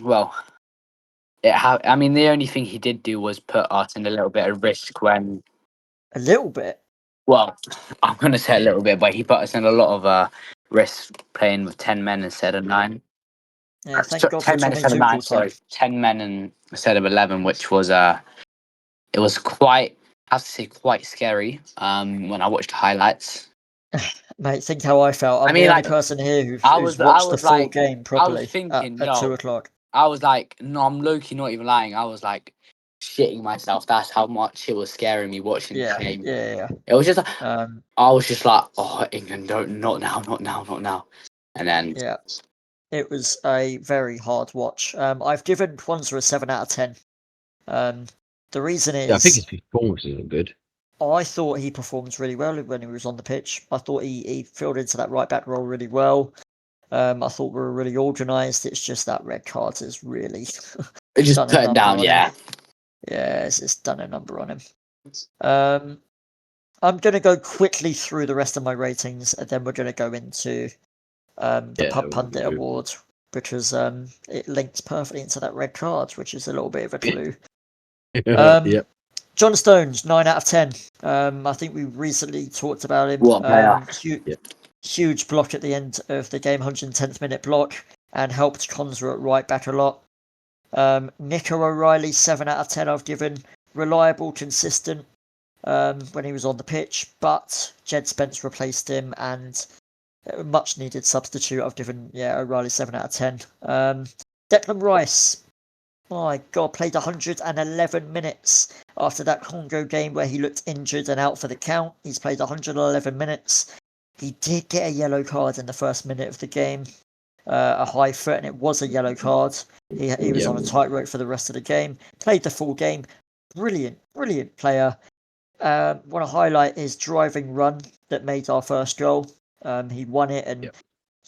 well, I mean, the only thing he did do was put us in a little bit of risk when. A little bit. Well, I'm going to say a little bit, but he put us in a lot of risk playing with 10 men instead of 9. Yeah, thank God for 10 men Tommy instead of 9, Tuchel time. sorry. 10 men instead of 11, which was, it was quite, I have to say, quite scary when I watched the highlights. Mate, think how I felt. I'm I mean, the only like, person here who's I watched was the full like, game I properly was thinking, at 2:00. I was like, no, I'm low-key not even lying. I was like shitting myself. That's how much it was scaring me watching the game. Yeah. It was just, Um, I was just like, oh, England, don't, not now, not now, not now. And then, yeah. It was a very hard watch. I've given Kwanzaa a 7 out of 10. The reason Yeah, I think is his performances are good. I thought he performed really well when he was on the pitch. I thought he filled into that right back role really well. I thought we were really organised. It's just that red card is really it just done put a it number down, on yeah. him. Yeah, it's done a number on him. I'm going to go quickly through the rest of my ratings, and then we're going to go into the Pub Pundit Award, because it links perfectly into that red card, which is a little bit of a clue. Yep. John Stones, 9 out of 10. I think we recently talked about him. What player? Huge block at the end of the game, 110th minute block, and helped Konza at right back a lot. Nico O'Reilly, 7 out of 10 I've given. Reliable, consistent when he was on the pitch, but Jed Spence replaced him, and a much needed substitute. I've given O'Reilly 7 out of 10. Declan Rice, my God, played 111 minutes after that Congo game where he looked injured and out for the count. He's played 111 minutes. He did get a yellow card in the first minute of the game, a high foot, and it was a yellow card. He was on a tightrope for the rest of the game. Played the full game. Brilliant player. Want to highlight his driving run that made our first goal. He won it, and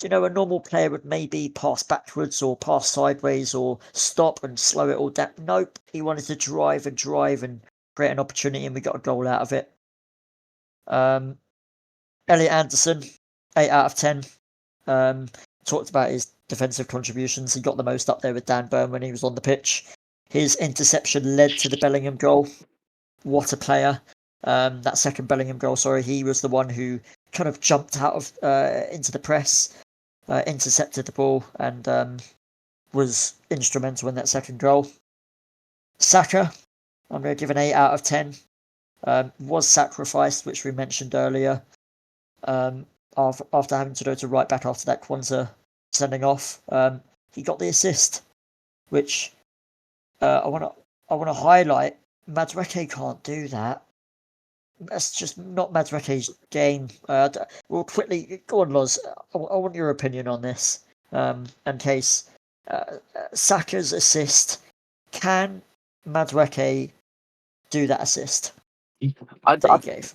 a normal player would maybe pass backwards or pass sideways or stop and slow it all down. Nope, he wanted to drive and create an opportunity, and we got a goal out of it. Elliot Anderson, 8 out of 10. Talked about his defensive contributions. He got the most up there with Dan Burn when he was on the pitch. His interception led to the Bellingham goal. What a player. That second Bellingham goal, he was the one who kind of jumped out of into the press, intercepted the ball, and was instrumental in that second goal. Saka, I'm going to give an 8 out of 10. Was sacrificed, which we mentioned earlier, after having to go to right back after that Kwanzaa sending off. He got the assist, which I want to highlight. Madueke can't do that. That's just not Madueke's game. We'll quickly go on, Loz. I want your opinion on this. In case Saka's assist, can Madueke do that assist that he gave?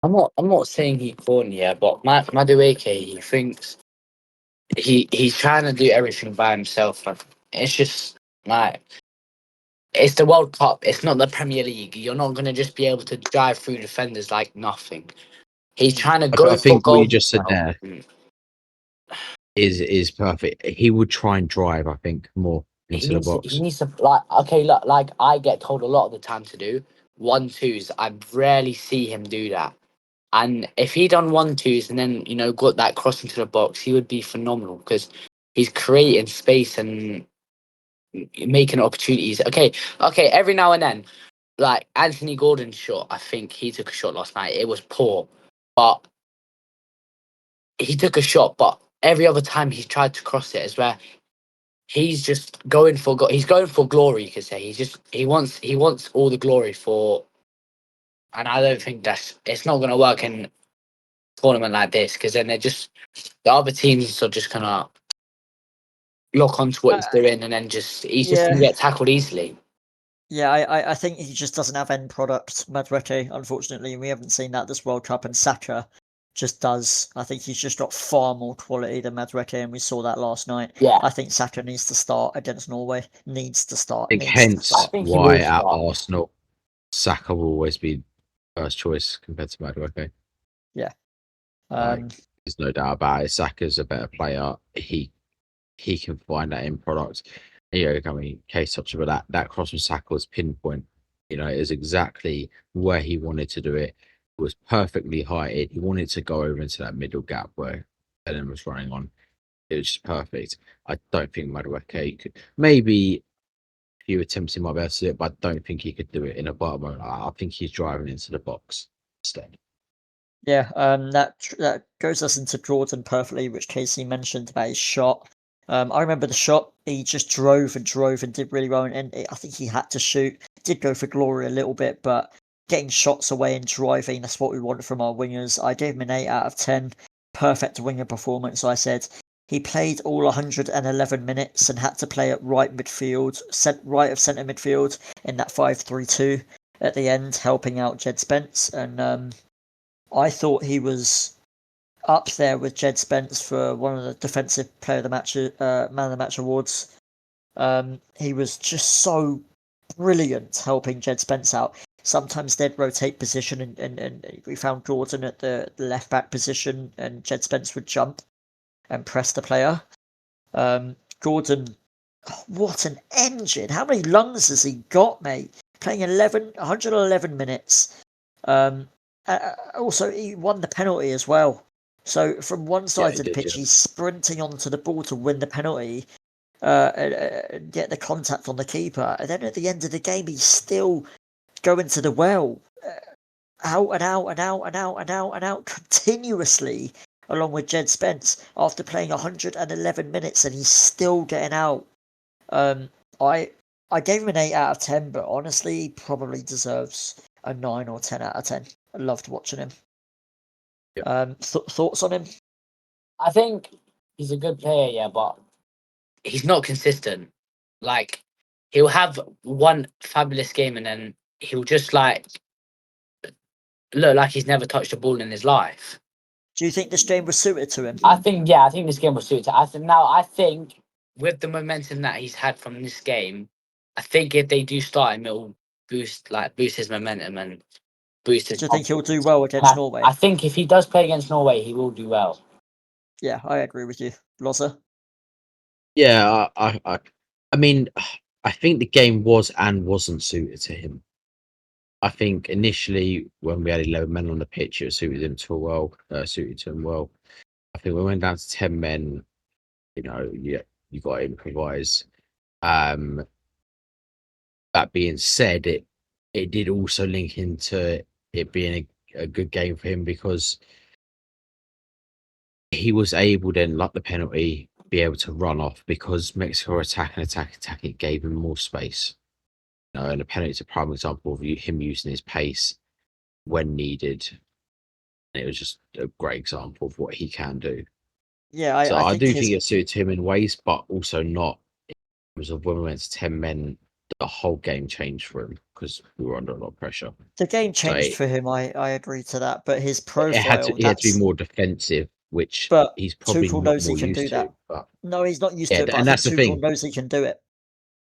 I'm not saying he couldn't, but Madueke, he thinks he's trying to do everything by himself. Like, it's just like, it's the World Cup. It's not the Premier League. You're not going to just be able to drive through defenders like nothing. He's trying to go. I think for what you goal. just said there is perfect. He would try and drive, I think, more into the box. He needs to, like, okay, look, like I get told a lot of the time to do 1-2s. I rarely see him do that. And if he done 1-2s and then got that cross into the box, he would be phenomenal because he's creating space and making opportunities. Okay. Every now and then, like Anthony Gordon's shot, I think he took a shot last night. It was poor, but he took a shot. But every other time he's tried to cross it, is where he's just going for. He's going for glory. You could say he wants all the glory for. And I don't think it's not going to work in a tournament like this, because then the other teams are just gonna lock onto what he's doing, and then he's just gonna get tackled easily. Yeah, I think he just doesn't have end product, Madueke, unfortunately. We haven't seen that this World Cup, and Saka just does. I think he's just got far more quality than Madueke, and we saw that last night. Yeah. I think Saka needs to start against Norway. Needs to start. I think hence why at Arsenal, Saka will always be first choice compared to Madueke. Yeah. There's no doubt about it. Saka's a better player. He can find that end product. Case such as that cross from Saka was pinpoint. It is exactly where he wanted to do it. It was perfectly heighted. He wanted to go over into that middle gap where Ellen was running on. It was just perfect. I don't think Madueke could. Maybe a few attempts he might be able to do it, but I don't think he could do it in a bottom. I think he's driving into the box instead. Yeah, that goes us into Jordan perfectly, which Casey mentioned about his shot. I remember the shot. He just drove and did really well, and I think he had to shoot. Did go for glory a little bit, but getting shots away and driving, that's what we want from our wingers. I gave him an 8 out of 10. Perfect winger performance. I said he played all 111 minutes and had to play at right midfield, right of centre midfield in that 5-3-2 at the end, helping out Jed Spence. And I thought he was up there with Jed Spence for one of the defensive player of the match, man of the match awards. He was just so brilliant helping Jed Spence out. Sometimes they'd rotate position, and we found Jordan at the left back position, and Jed Spence would jump and press the player. Gordon, what an engine! How many lungs has he got, mate? Playing 111 minutes. Also, he won the penalty as well. So from one side he of the did, pitch, yeah. he's sprinting onto the ball to win the penalty, and get the contact on the keeper. And then at the end of the game, he's still going to the well, out and out and out and out and out and out continuously, along with Jed Spence after playing 111 minutes, and he's still getting out. I gave him an 8 out of 10, but honestly, he probably deserves a 9 or 10 out of 10. I loved watching him. Thoughts on him? I think he's a good player, yeah, but he's not consistent. Like, he'll have one fabulous game and then he'll just like look like he's never touched a ball in his life. Do you think this game was suited to him? I think this game was suited. I think with the momentum that he's had from this game, I think if they do start him, it'll boost his momentum and boost his. Do you think he'll do well And against Norway? I think if he does play against Norway, he will do well. Yeah, I agree with you, Lozza. Yeah, I mean, I think the game was and wasn't suited to him. I think initially when we had 11 men on the pitch, it suited him well. I think when we went down to 10 men, you got to improvise. That being said, it did also link into it being a good game for him because he was able then, like the penalty, be able to run off because Mexico attack. It gave him more space. And the penalty is a prime example of him using his pace when needed. And it was just a great example of what he can do. Yeah, I do think it suited him in ways, but also not. In terms of when we went to 10 men, the whole game changed for him because we were under a lot of pressure. The game changed for him. I agree to that, but his profile. He had to be more defensive, which but he's probably Tuchel not knows more he can used do that. to. But no, he's not used to it. But and I that's the think Tuchel thing. knows he can do it.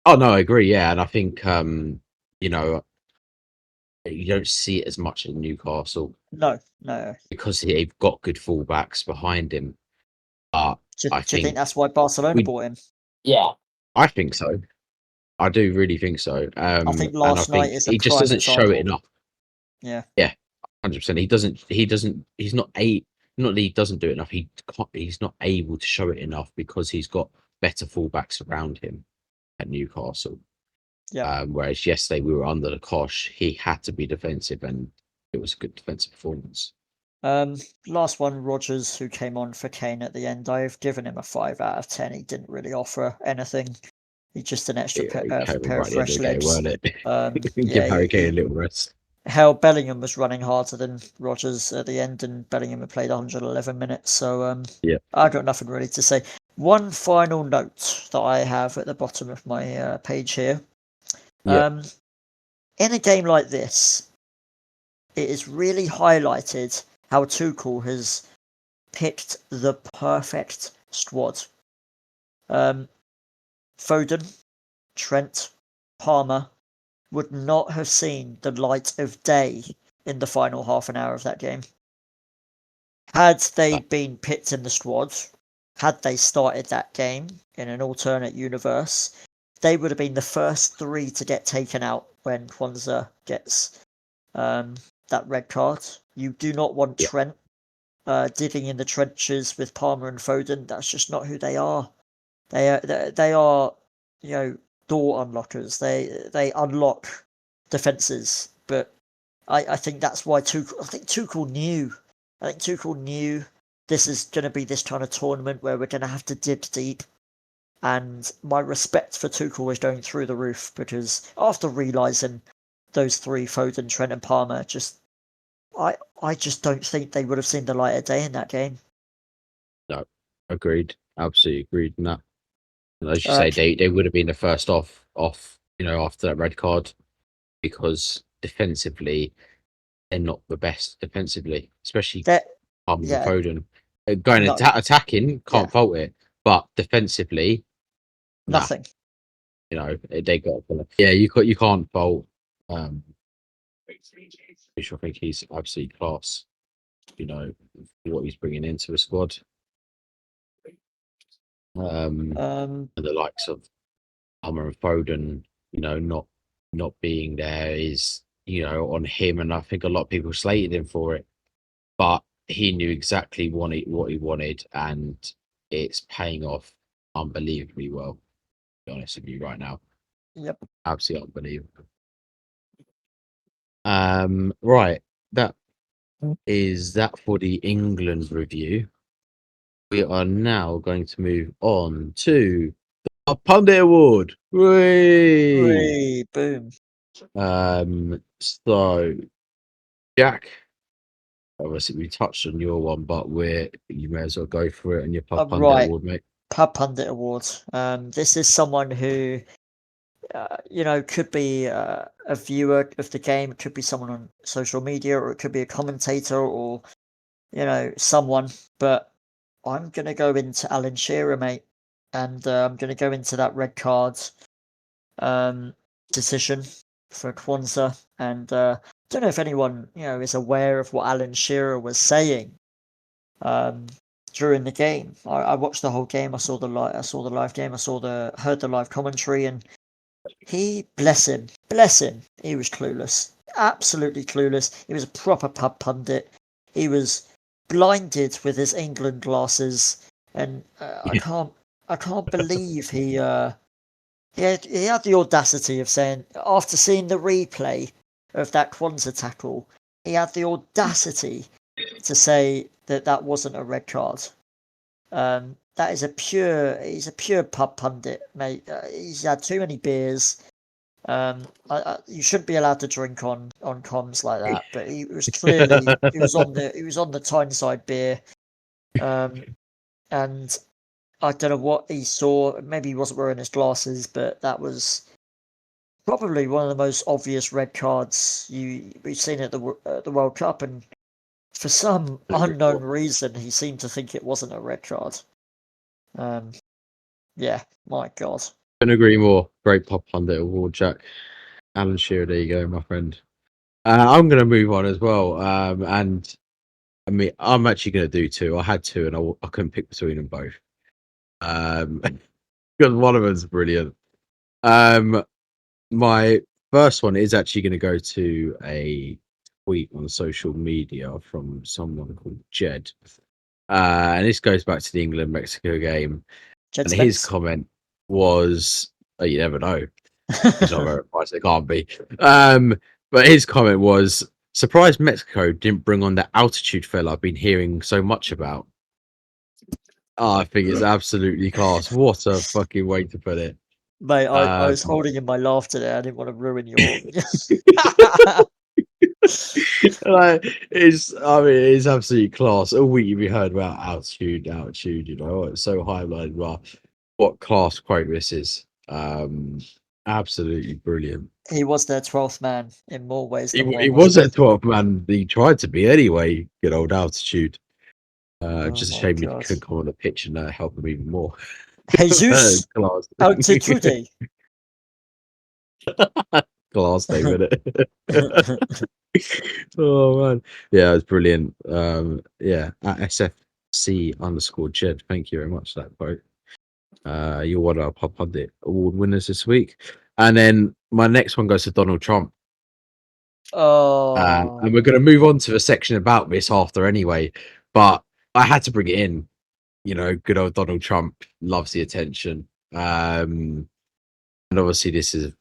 Oh no, I agree. Yeah, and I think you don't see it as much in Newcastle. No. Because they've got good fullbacks behind him. Do you think that's why Barcelona bought him? Yeah, I think so. I do really think so. I think last night is he just doesn't show it enough. Yeah, 100%. He doesn't. He's not not that he doesn't do it enough. He's not able to show it enough because he's got better fullbacks around him at Newcastle. Yeah. Whereas yesterday we were under the cosh. He had to be defensive, and it was a good defensive performance. Last one, Rodgers, who came on for Kane at the end. I've given him a 5 out of 10. He didn't really offer anything. He's just an extra pair of fresh legs. Weren't it? Yeah, Give Harry Kane a little rest. Hell, Bellingham was running harder than Rodgers at the end, and Bellingham had played 111 minutes. So I got nothing really to say. One final note that I have at the bottom of my page here. Yeah. In a game like this, it is really highlighted how Tuchel has picked the perfect squad. Foden, Trent, Palmer would not have seen the light of day in the final half an hour of that game. Had they been picked in the squad, had they started that game in an alternate universe, they would have been the first 3 to get taken out when Kwanzaa gets that red card. You do not want Trent digging in the trenches with Palmer and Foden. That's just not who they are. They are door unlockers. They unlock defenses. But I think that's why Tuchel knew. I think Tuchel knew this is going to be this kind of tournament where we're going to have to dig deep. And my respect for Tuchel is going through the roof because after realising those 3, Foden, Trent and Palmer, I just don't think they would have seen the light of day in that game. No, agreed. Absolutely agreed in that. And as you say, they would have been the first off, after that red card because defensively, they're not the best defensively, especially Palmer and Foden. Going attacking, can't fault it, but defensively, nothing. They got. Yeah, you can't fault. Which I think he's absolutely class. What he's bringing into a squad. And the likes of Palmer and Foden, not being there is, on him, and I think a lot of people slated him for it, but he knew exactly what he wanted, and it's paying off unbelievably well. To be honest with you, right now, Yep. absolutely unbelievable. Right, that is that for the England review. We are now going to move on to the Pub Pundit Award. Whee! Hey, boom. So Jack, obviously we touched on your one, but you may as well go for it on your Pub Pundit Right. Award, mate. Pub Pundit Award. This is someone who, could be a viewer of the game. It could be someone on social media, or it could be a commentator, or someone. But I'm gonna go into Alan Shearer, mate, and I'm gonna go into that red card decision for Kwanzaa. And I don't know if anyone is aware of what Alan Shearer was saying during the game. I watched the whole game. I saw the live game. Heard the live commentary, and he, bless him, he was clueless, absolutely clueless. He was a proper pub pundit. He was blinded with his England glasses, and I can't believe he had the audacity of saying, after seeing the replay of that Kwanzaa tackle, he had the audacity to say that wasn't a red card. He's a pure pub pundit, mate. He's had too many beers. You shouldn't be allowed to drink on comms like that, but he was clearly he was on the Tyneside beer, and I don't know what he saw. Maybe he wasn't wearing his glasses, but that was probably one of the most obvious red cards we've seen at the World Cup, and for some unknown reason, he seemed to think it wasn't a red card. Yeah, my God. Couldn't agree more. Great Pub Pundit Award, Jack. Alan Shearer, there you go, my friend. I'm going to move on as well. And I mean, I'm actually going to do two. I had two, and I couldn't pick between them both. Because one of them's brilliant. My first one is actually going to go to a tweet on social media from someone called Jed. And this goes back to the England-Mexico game. Jed and Spence. his comment was, you never know. He's not verified, so it can't be. But his comment was, surprised Mexico didn't bring on the altitude fella I've been hearing so much about. Oh, I think it's absolutely class. What a fucking way to put it. Mate, I was holding in my laughter there. I didn't want to ruin your. It's absolutely class. All week you've heard about altitude, it's so highlighted. Well, what class quote this is. Absolutely brilliant. He was their 12th man in more ways than one. He was their 12th man. He tried to be anyway. Good old altitude. Just a shame he couldn't come on the pitch and help him even more. Jesus, altitude. Class name, innit? Oh man, yeah, it was brilliant. Yeah, at SFC_Jed. Thank you very much for that quote. You're one of our Pub Pundit Award winners this week. And then my next one goes to Donald Trump. And we're going to move on to a section about this after anyway. But I had to bring it in. Good old Donald Trump loves the attention. And obviously this is,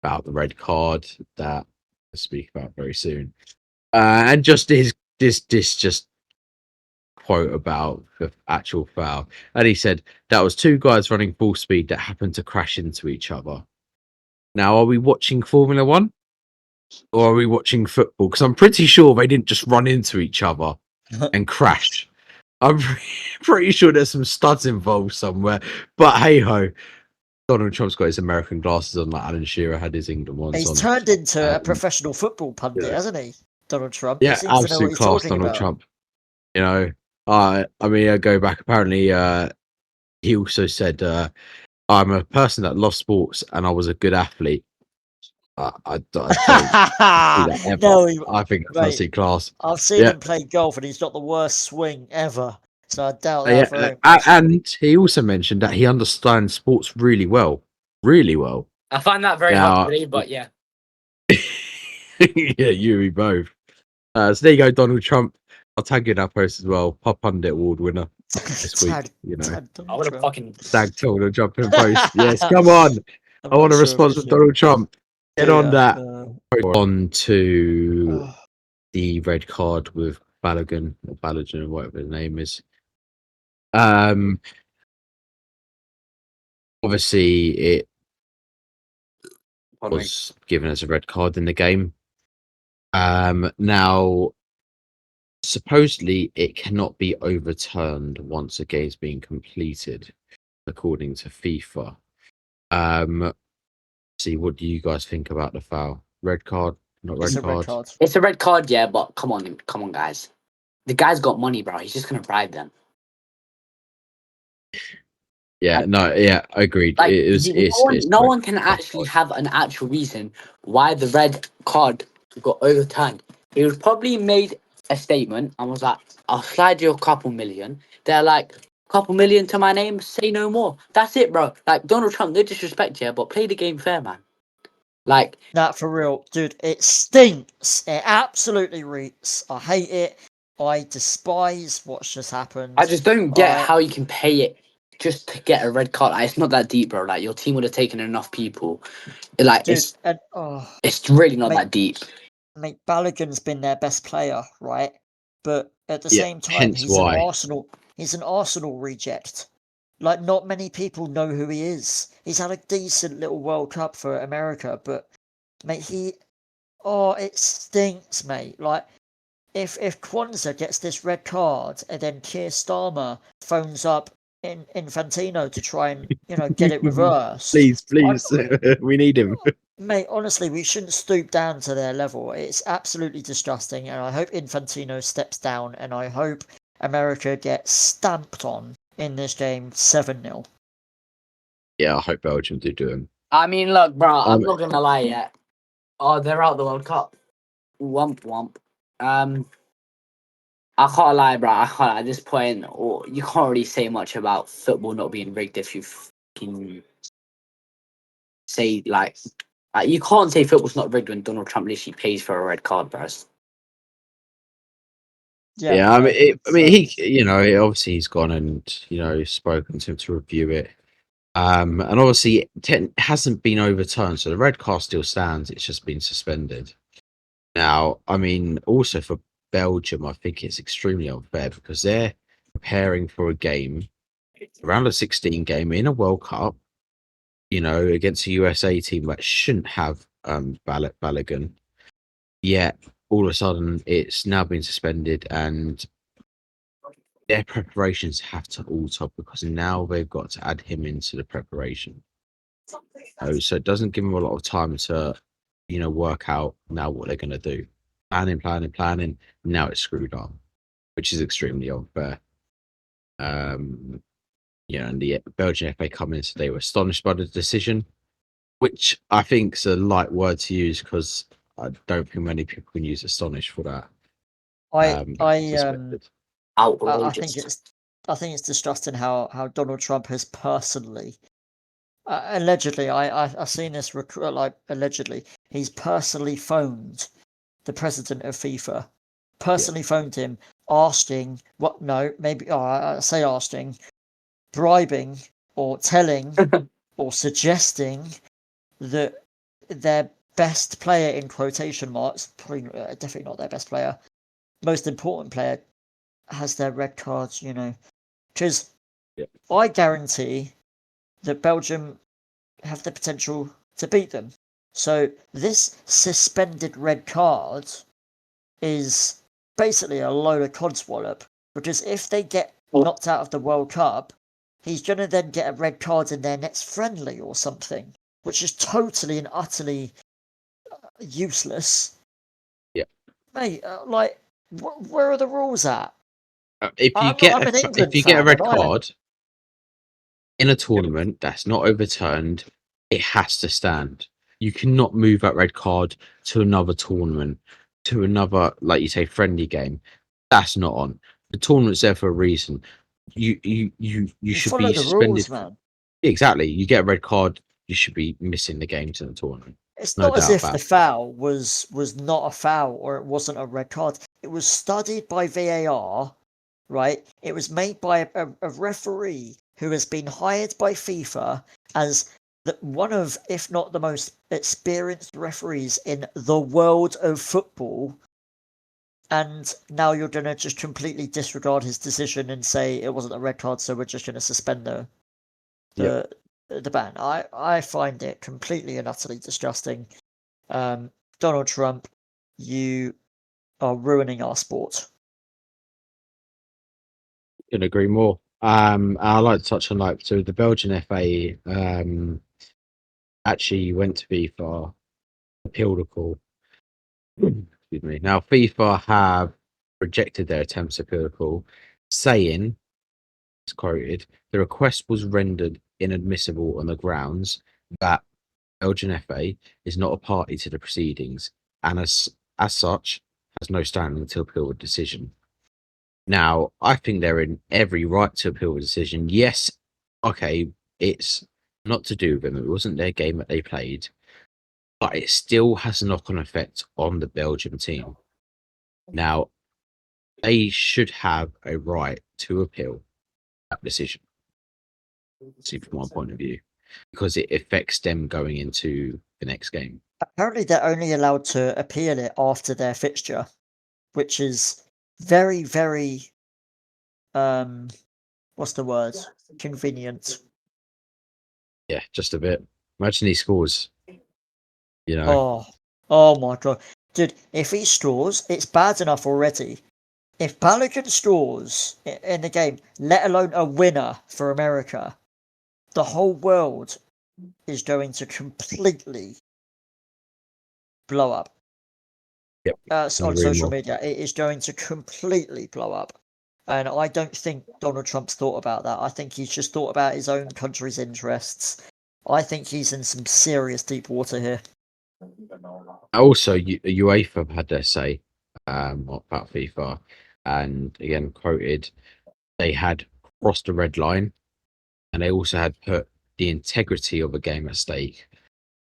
about the red card that I'll speak about very soon. And just this just quote about the actual foul. And he said, that was two guys running full speed that happened to crash into each other. Now, are we watching Formula One? Or are we watching football? Because I'm pretty sure they didn't just run into each other and crash. I'm pretty sure there's some studs involved somewhere. But hey ho, Donald Trump's got his American glasses on, like Alan Shearer had his England ones on. He's turned into a professional football pundit, hasn't he, Donald Trump? Yeah, absolute class, Donald Trump. I mean, I go back. Apparently, he also said, "I'm a person that loves sports, and I was a good athlete." I don't see that ever. I think that's absolutely class. I've seen him play golf, and he's got the worst swing ever. So I doubt that very Yeah, much. and he also mentioned that he understands sports really well, really well. I find that very hard to believe, but yeah. Yeah, you and me both. So there you go, Donald Trump. I'll tag you in our post as well. Pub Pundit Award winner this week. You know, I would have fucking. tag Donald Trump in post. Yes, come on. I want a response from Donald Trump. Get on that. On to the red card with Balogun or Balogun, whatever his name is. Obviously, it was given as a red card in the game. Now, supposedly, it cannot be overturned once a game's been completed, according to FIFA. See, what do you guys think about the foul? Red card, not red card? It's a red card, yeah, but come on, guys. The guy's got money, bro. He's just gonna bribe them. Yeah, agreed. Like, It's no one can actually have an actual reason why the red card got overturned. He was probably made a statement and was like, "I'll slide you a couple million." They're like, "Couple million to my name, say no more." That's it, bro. Like, Donald Trump, no disrespect here, but play the game fair, man. Like, that for real, dude. It stinks. It absolutely reeks. I hate it. I despise what's just happened. I just don't get how you can pay it just to get a red card. Like, it's not that deep, bro. Like, your team would have taken enough people. Like, dude, it's really not that deep. Mate, Balogun's been their best player, right? But at the same time, he's an Arsenal reject. Like, not many people know who he is. He's had a decent little World Cup for America, but mate, it stinks, mate. Like, if Kwanzaa gets this red card and then Keir Starmer phones up Infantino to try and get it reversed, please, we need him. Mate, honestly, we shouldn't stoop down to their level. It's absolutely disgusting, and I hope Infantino steps down, and I hope America gets stamped on in this game 7-0. Yeah, I hope Belgium do him. I mean, look, bro, I'm not gonna lie yet. Oh, they're out the World Cup. Womp womp. I can't lie, bro. At this point, or you can't really say much about football not being rigged if you fucking say like you can't say football's not rigged when Donald Trump literally pays for a red card, bro. Yeah, I mean, he, obviously he's gone and spoken to him to review it. And obviously it hasn't been overturned, so the red card still stands. It's just been suspended. Now, I mean, also for Belgium, I think it's extremely unfair because they're preparing for a game, around a 16 game in a World Cup, against a USA team that shouldn't have Balogun. Yet all of a sudden it's now been suspended and their preparations have to alter because now they've got to add him into the preparation. So it doesn't give them a lot of time to, work out now what they're going to do. Planning. Now it's screwed up, which is extremely unfair. And the Belgian FA come in, so they were astonished by the decision, which I think is a light word to use because I don't think many people can use astonished for that. I think it's disgusting how Donald Trump has personally, allegedly, I've seen this allegedly, he's personally phoned the president of FIFA, phoned him asking bribing or telling or suggesting that their best player, in quotation marks, probably definitely not their best player, most important player, has their red cards, because I guarantee that Belgium have the potential to beat them. So this suspended red card is basically a load of codswallop, because if they get knocked out of the World Cup, he's going to then get a red card in their next friendly or something, which is totally and utterly useless. Yeah. Mate, where are the rules at? If you get a red card in a tournament that's not overturned, it has to stand. You cannot move that red card to another tournament, to another, like you say, friendly game. That's not on. The tournament's there for a reason. You should follow be the suspended. rules, man. Exactly. You get a red card, you should be missing the games in the tournament. It's No not as doubt if about the foul was not a foul or it wasn't a red card. It was studied by VAR, right? It was made by a referee who has been hired by FIFA as one of, if not the most experienced referees in the world of football. And now you're going to just completely disregard his decision and say it wasn't a red card, so we're just going to suspend the ban. I find it completely and utterly disgusting. Donald Trump, you are ruining our sport. Couldn't agree more. I'd like to touch on so the Belgian FA actually went to FIFA, appealed a call. Excuse me. Now FIFA have rejected their attempts to appeal the call, saying, it's quoted, the request was rendered inadmissible on the grounds that Belgian FA is not a party to the proceedings and as such has no standing to appeal the decision. Now, I think they're in every right to appeal the decision. Yes, okay, it's not to do with them. It wasn't their game that they played, but it still has a knock-on effect on the Belgium team. Now, they should have a right to appeal that decision. See, from my point of view, because it affects them going into the next game. Apparently, they're only allowed to appeal it after their fixture, which is very, very, what's the word? Convenient. Yeah, just a bit. Imagine he scores. You know. Oh my god, dude! If he scores, it's bad enough already. If Balogun scores in the game, let alone a winner for America, the whole world is going to completely blow up. Yep. On Agree social more. media, it is going to completely blow up. And I don't think Donald Trump's thought about that. I think he's just thought about his own country's interests. I think he's in some serious deep water here. Also, UEFA had their say about FIFA, and again quoted, they had crossed the red line, and they also had put the integrity of a game at stake.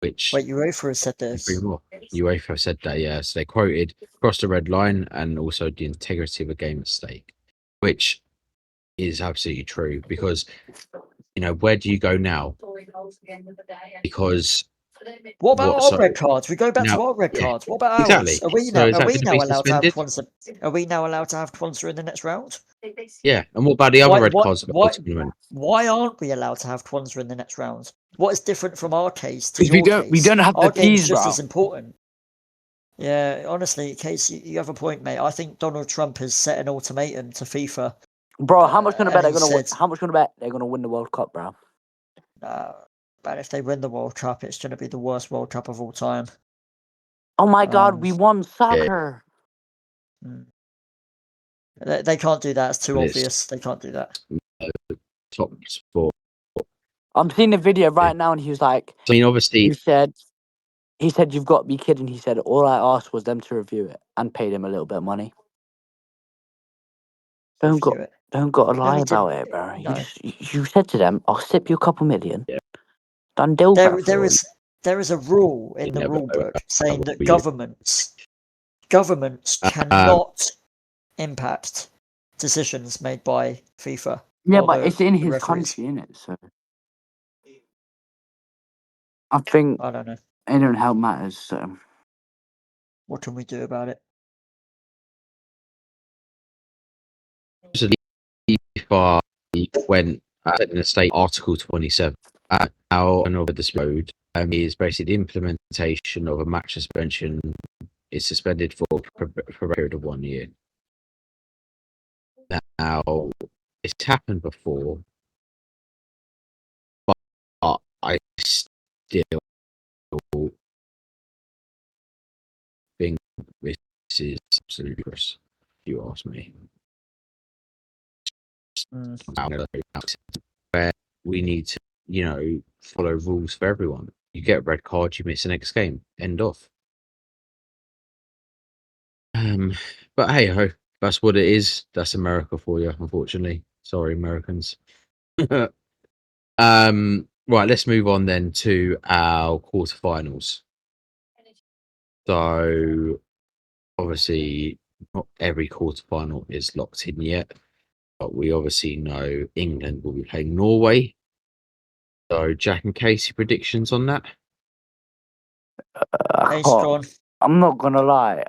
Which Wait, UEFA has said this. UEFA said that, yeah. So they quoted crossed the red line and also the integrity of a game at stake, which is absolutely true because where do you go now? Because what about our red cards? We go back to our red cards. What about ours? Exactly. Are we So now? is Are that we gonna now be allowed to have suspended? Kwanzaa? Are we now allowed to have Kwanzaa in the next round? Yeah, and what about the other red cards at the tournament? Why aren't we allowed to have Kwanzaa in the next round? What is different from our case to Because your case? we don't have our the game's fees, just bro. as important. Yeah, honestly, Case, you have a point, mate. I think Donald Trump has set an ultimatum to FIFA. Bro, how much gonna bet and they're gonna he win? said- How much gonna bet they're gonna win the World Cup, bro? But if they win the World Cup, it's going to be the worst World Cup of all time. Oh my God, we won soccer. They can't do that. It's too But it's- obvious. They can't do that. Top sport. I'm seeing the video right now, and he was like, I mean, obviously, he said, you've got to be kidding. He said, all I asked was them to review it and paid him a little bit of money. Don't got to lie about it, bro. No. You said to them, I'll sip you a couple million. Yeah. Done deal. There is a rule in the rule book saying that governments cannot impact decisions made by FIFA. Yeah, but it's in his country, isn't it? So I think I don't know. it don't help matters. So what can we do about it? FIFA went in the state Article 27. Now another this road is basically the implementation of a match suspension is suspended for a period of 1 year. Now it's happened before, but I still think this is absolutely gross, if you ask me. Where we need to, follow rules for everyone. You get a red card, you miss the next game. End of. But hey ho, That's what it is. That's America for you, unfortunately. Sorry, Americans. Right, let's move on then to our quarterfinals. So, obviously, not every quarterfinal is locked in yet, but we obviously know England will be playing Norway. So, Jack and Casey, predictions on that? Hey, Sean. I'm not gonna lie.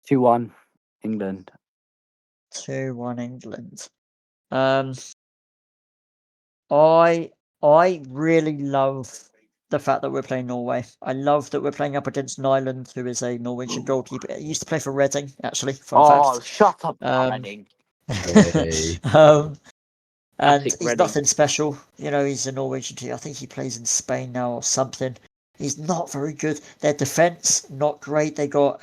2-1 England. 2-1 England. I really love the fact that we're playing Norway. I love that we're playing up against Nyland, who is a Norwegian goalkeeper. He used to play for Reading, actually. Fun fact. Shut up, Reading. Hey. And Classic he's Reading. nothing special. You know, he's a Norwegian team. I think he plays in Spain now or something. He's not very good. Their defence, not great. They got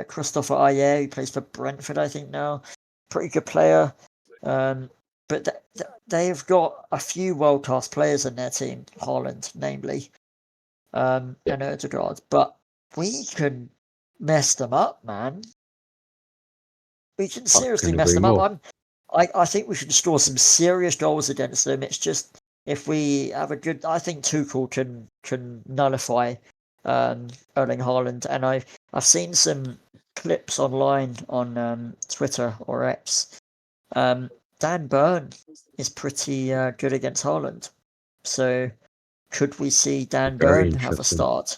Christopher Ayer, who plays for Brentford, I think now. Pretty good player. But they've got a few world-class players in their team, Haaland, namely, and Ødegaard. But we can mess them up, man. We can seriously mess them up. I think we should score some serious goals against them. It's just if we have a good, I think Tuchel can nullify Erling Haaland. And I've seen some clips online on Twitter or X. Dan Burn is pretty good against Haaland. So could we see Dan Burn have a start?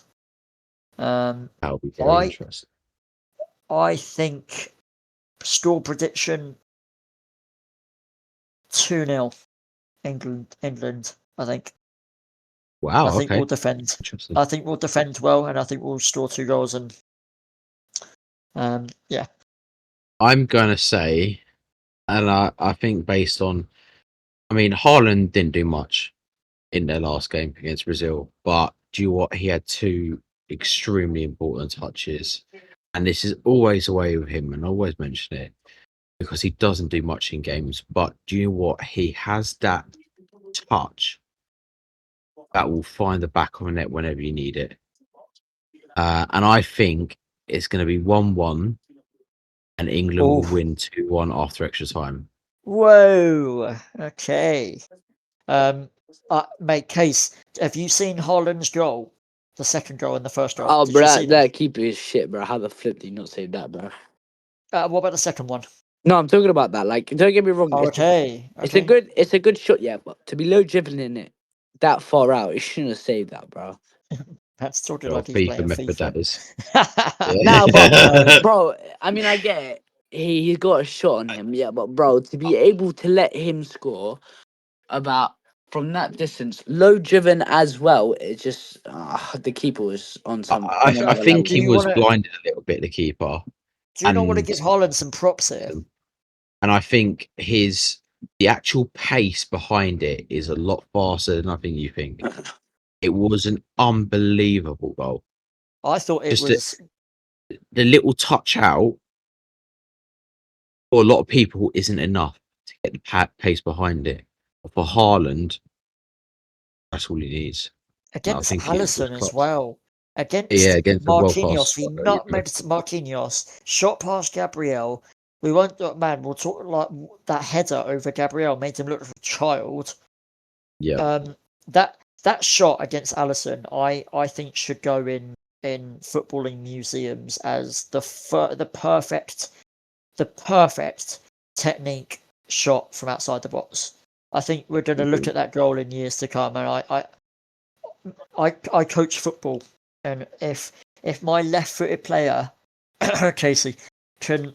That would be very interesting. I think score prediction 2-0 England, I think. Wow, I think okay. we'll defend. Interesting. I think we'll defend well, and I think we'll score 2 goals. And yeah, I'm gonna say, and I think based on, I mean, Haaland didn't do much in their last game against Brazil, but do you know what? He had 2 extremely important touches, and this is always the way with him, and I always mention it because he doesn't do much in games. But do you know what? He has that touch that will find the back of a net whenever you need it. And I think it's going to be 1-1, and England will win 2-1 after extra time. Whoa. Okay. Mate, Case, have you seen Haaland's goal? The second goal and the first goal. Oh, Did bro, you see that keeper is shit, bro. How the flip did you not save that, bro? what about the second one? No, I'm talking about that. Like, don't get me wrong. Okay. It's a good shot, yeah. But to be low dribbling it that far out, you shouldn't have saved that, bro. That's talking Your like he's playing method, that is. Nah, but bro, I mean, I get it. He's got a shot on him, yeah. But bro, to be able to let him score about from that distance, low driven as well, it just the keeper was on some. I think he was wanna- blinded a little bit, the keeper. Do you not want to give Haaland some props here? And I think the actual pace behind it is a lot faster than I think you think. It was an unbelievable goal. I thought it was the little touch out for a lot of people isn't enough to get the pace behind it. But for Haaland, that's all he needs. against Alisson as well. Against the Marquinhos, he nutmegged Marquinhos, shot past Gabriel. We won't, man. We'll talk like that header over Gabriel made him look like a child. Yeah. That shot against Alisson, I think should go in footballing museums as the perfect technique shot from outside the box. I think we're going to look at that goal in years to come, and I coach football, and if my left-footed player Casey can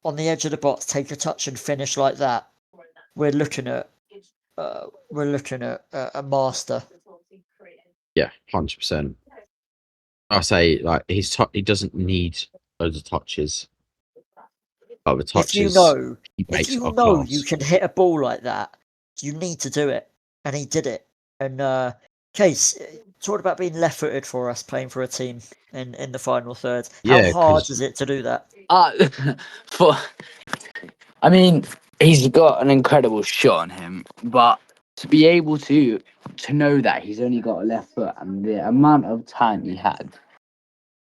on the edge of the box take a touch and finish like that, we're looking at a master. Yeah, 100%. I say like he doesn't need loads of touches. But the touches, if you know you can hit a ball like that, you need to do it, and he did it. And Case, talk about being left-footed for us playing for a team in the final third. How hard is it to do that? I mean, he's got an incredible shot on him, but to be able to know that he's only got a left foot and the amount of time he had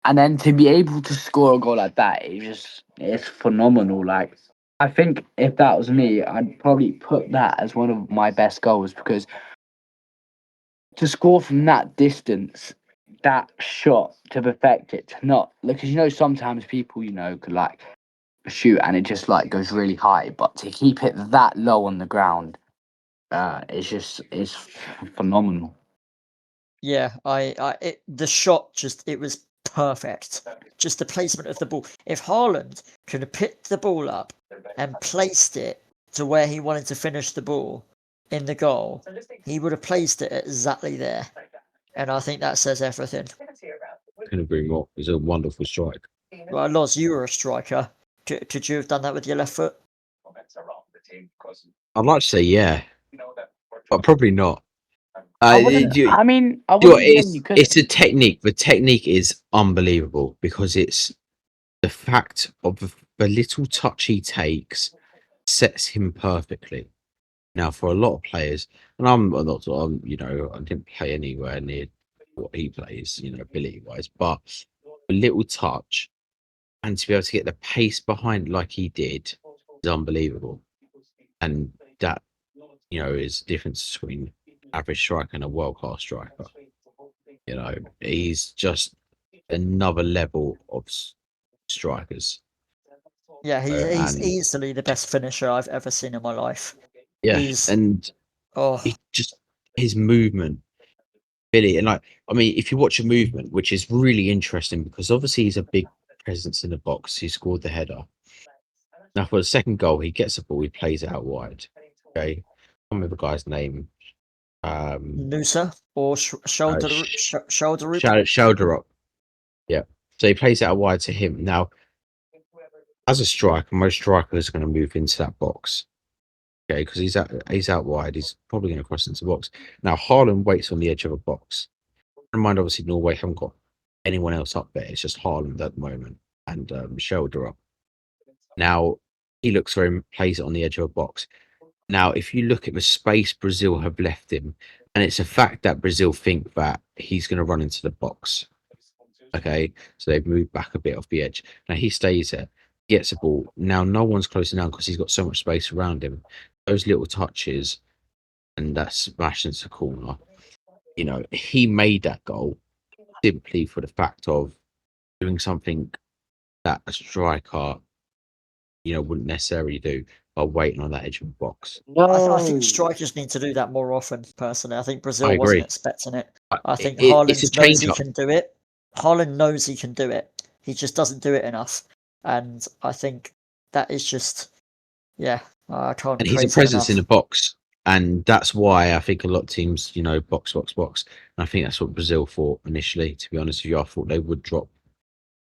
And then to be able to score a goal like that, it's phenomenal. Like, I think if that was me, I'd probably put that as one of my best goals, because to score from that distance, that shot to perfect it, to not, because sometimes people could like shoot and it just like goes really high, but to keep it that low on the ground, it's phenomenal. Yeah, the shot it was perfect. Just the placement of the ball. If Haaland could have picked the ball up and placed it to where he wanted to finish the ball in the goal, he would have placed it exactly there. And I think that says everything. I can agree more. He's a wonderful strike. Well, Loz, you were a striker. Could you have done that with your left foot? I'd like to say yeah, but probably not. I wouldn't blame you, It's a technique. The technique is unbelievable because it's the fact of the little touch he takes sets him perfectly. Now, for a lot of players, and I didn't play anywhere near what he plays, ability wise, but a little touch and to be able to get the pace behind like he did is unbelievable. And that, is the difference between average striker and a world class striker. He's just another level of strikers. Yeah, he's And easily the best finisher I've ever seen in my life. yeah, He's he just his movement, Billy, and if you watch a movement, which is really interesting because obviously he's a big presence in the box. He scored the header. Now for the second goal, he gets the ball, he plays it out wide. Okay, I can't remember the guy's name. Noosa or shoulder shoulder up. Yeah, so he plays it out wide to him. Now, as a striker, most strikers are going to move into that box. Okay, because he's out wide. He's probably going to cross into the box. Now, Haaland waits on the edge of a box. Never mind, obviously, Norway haven't got anyone else up there. It's just Haaland at the moment and shoulder up. Now, he looks for him, plays it on the edge of a box. Now, if you look at the space Brazil have left him, and it's a fact that Brazil think that he's going to run into the box. Okay, so they've moved back a bit off the edge. Now he stays there, gets the ball. Now no one's closing down because he's got so much space around him. Those little touches and that smash into the corner, he made that goal simply for the fact of doing something that a striker, wouldn't necessarily do by waiting on that edge of the box. I think strikers need to do that more often, personally. I think Brazil wasn't expecting it. I think Haaland knows he can do it. Haaland knows he can do it. He just doesn't do it enough. And I think that is just, I can't. And he's a presence in the box. And that's why I think a lot of teams, box. And I think that's what Brazil thought initially, to be honest with you. I thought they would drop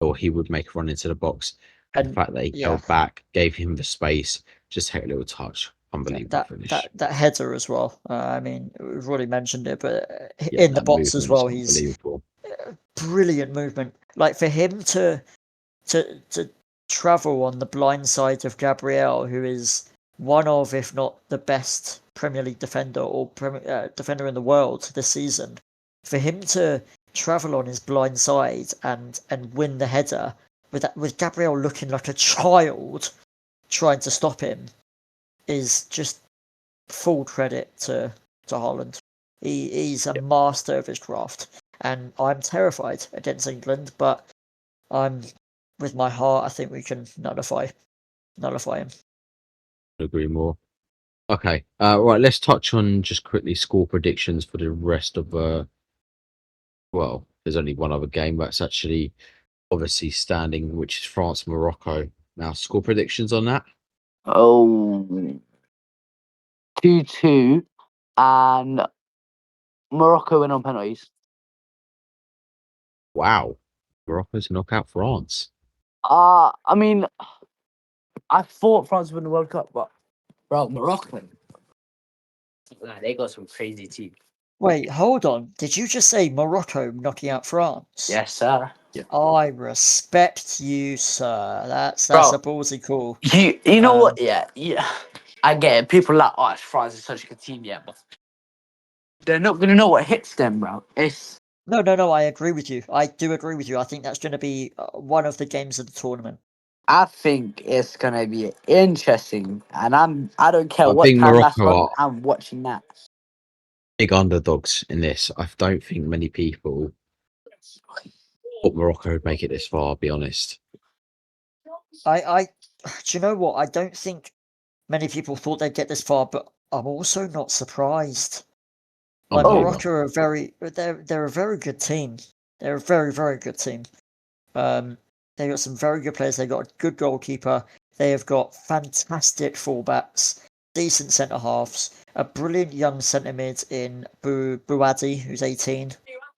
or he would make a run into the box. And the fact that he held back, gave him the space, just take a little touch. Unbelievable finish. That header as well. We've already mentioned it, but in the box as well, he's brilliant movement. Like for him to travel on the blind side of Gabriel, who is one of, if not the best Premier League defender or defender in the world this season, for him to travel on his blind side and win the header with Gabriel looking like a child trying to stop him is just full credit to Haaland. He's a master of his craft, and I'm terrified against England, but I'm with my heart. I think we can nullify him. Agree more. Okay, right. Let's touch on just quickly score predictions for the rest of well, there's only one other game that's actually obviously standing, which is France Morocco. Now, score predictions on that. 2-2, and Morocco win on penalties. Wow, Morocco's knock out France. I thought France would win the World Cup, but Morocco, they got some crazy teams. Wait, hold on. Did you just say Morocco knocking out France? Yes, sir. Yeah. I respect you, sir. That's a ballsy call. You know what? Yeah. I get it. People are like, France is such a good team, but they're not gonna know what hits them, bro. No. I agree with you. I do agree with you. I think that's going to be one of the games of the tournament. I think it's gonna be interesting, and I don't care I what think time that's Morocco on. are I'm watching that. big underdogs in this. I don't think many people thought Morocco would make it this far, I'll be honest. I do you know what? I don't think many people thought they'd get this far, but I'm also not surprised. I'm Like not either. Morocco are they're a very good team. They're a very, very good team. They got some very good players. They got a good goalkeeper. They have got fantastic fullbacks, decent centre halves, a brilliant young centre mid in Bouadi, who's 18.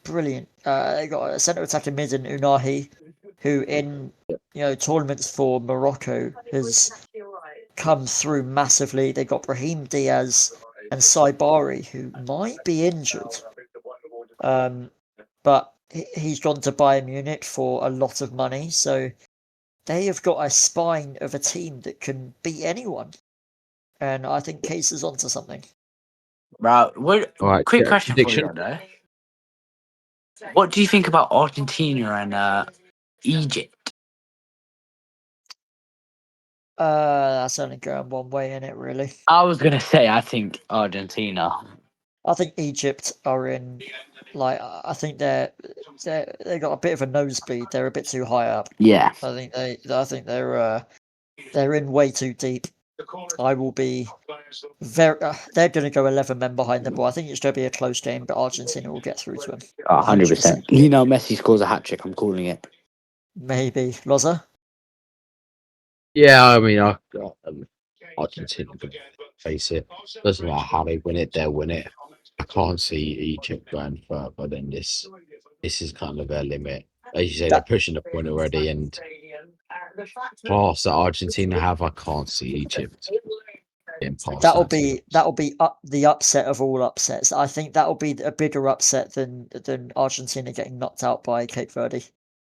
Brilliant. They got a centre attacking mid in Unahi, who in tournaments for Morocco has come through massively. They got Brahim Diaz and Saibari, who might be injured. But he's gone to Bayern Munich for a lot of money, so they have got a spine of a team that can beat anyone. And I think Case is onto something. Bro, what? All right, Quick question for prediction. you, though. What do you think about Argentina and Egypt? That's only going one way in it, really. I was gonna say I think Argentina. I think Egypt are in. Like, I think they got a bit of a nosebleed. They're a bit too high up. Yeah. I think they're in way too deep. I will be very. They're going to go 11 men behind the ball. I think it's going to be a close game, but Argentina will get through to them. 100%. You know, Messi scores a hat trick. I'm calling it. Maybe Lozza. Yeah, I mean, Argentina can face it. Doesn't matter how they win it, they'll win it. I can't see Egypt going further than this. This is kind of their limit. As you say, they're pushing the point already, and class that Argentina have, I can't see Egypt getting past That'll that. be the upset of all upsets. I think that'll be a bigger upset than Argentina getting knocked out by Cape Verde.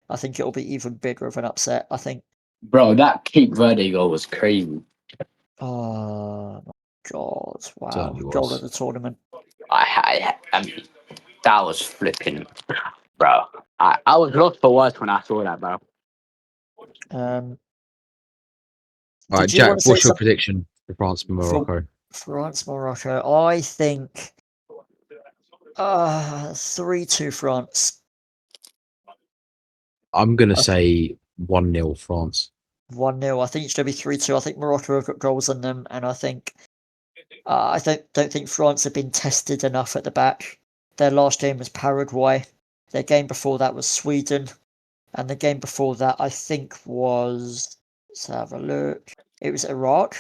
I think it'll be even bigger of an upset. I think. Bro, that Cape Verde goal was crazy. Oh my god! Wow, Certainly goal was. of the tournament. I mean, that was flipping, bro. I was lost for words when I saw that, bro. Um, All right, did you want Jack, to say what's your something prediction for France and for Morocco? France Morocco? I think 3-2 France. I'm going to I say 1-0 France. 1-0. I think it's going to be 3-2. I think Morocco have got goals on them, and I think I don't think France have been tested enough at the back. Their last game was Paraguay. Their game before that was Sweden, and the game before that I think was, let's have a look. It was Iraq.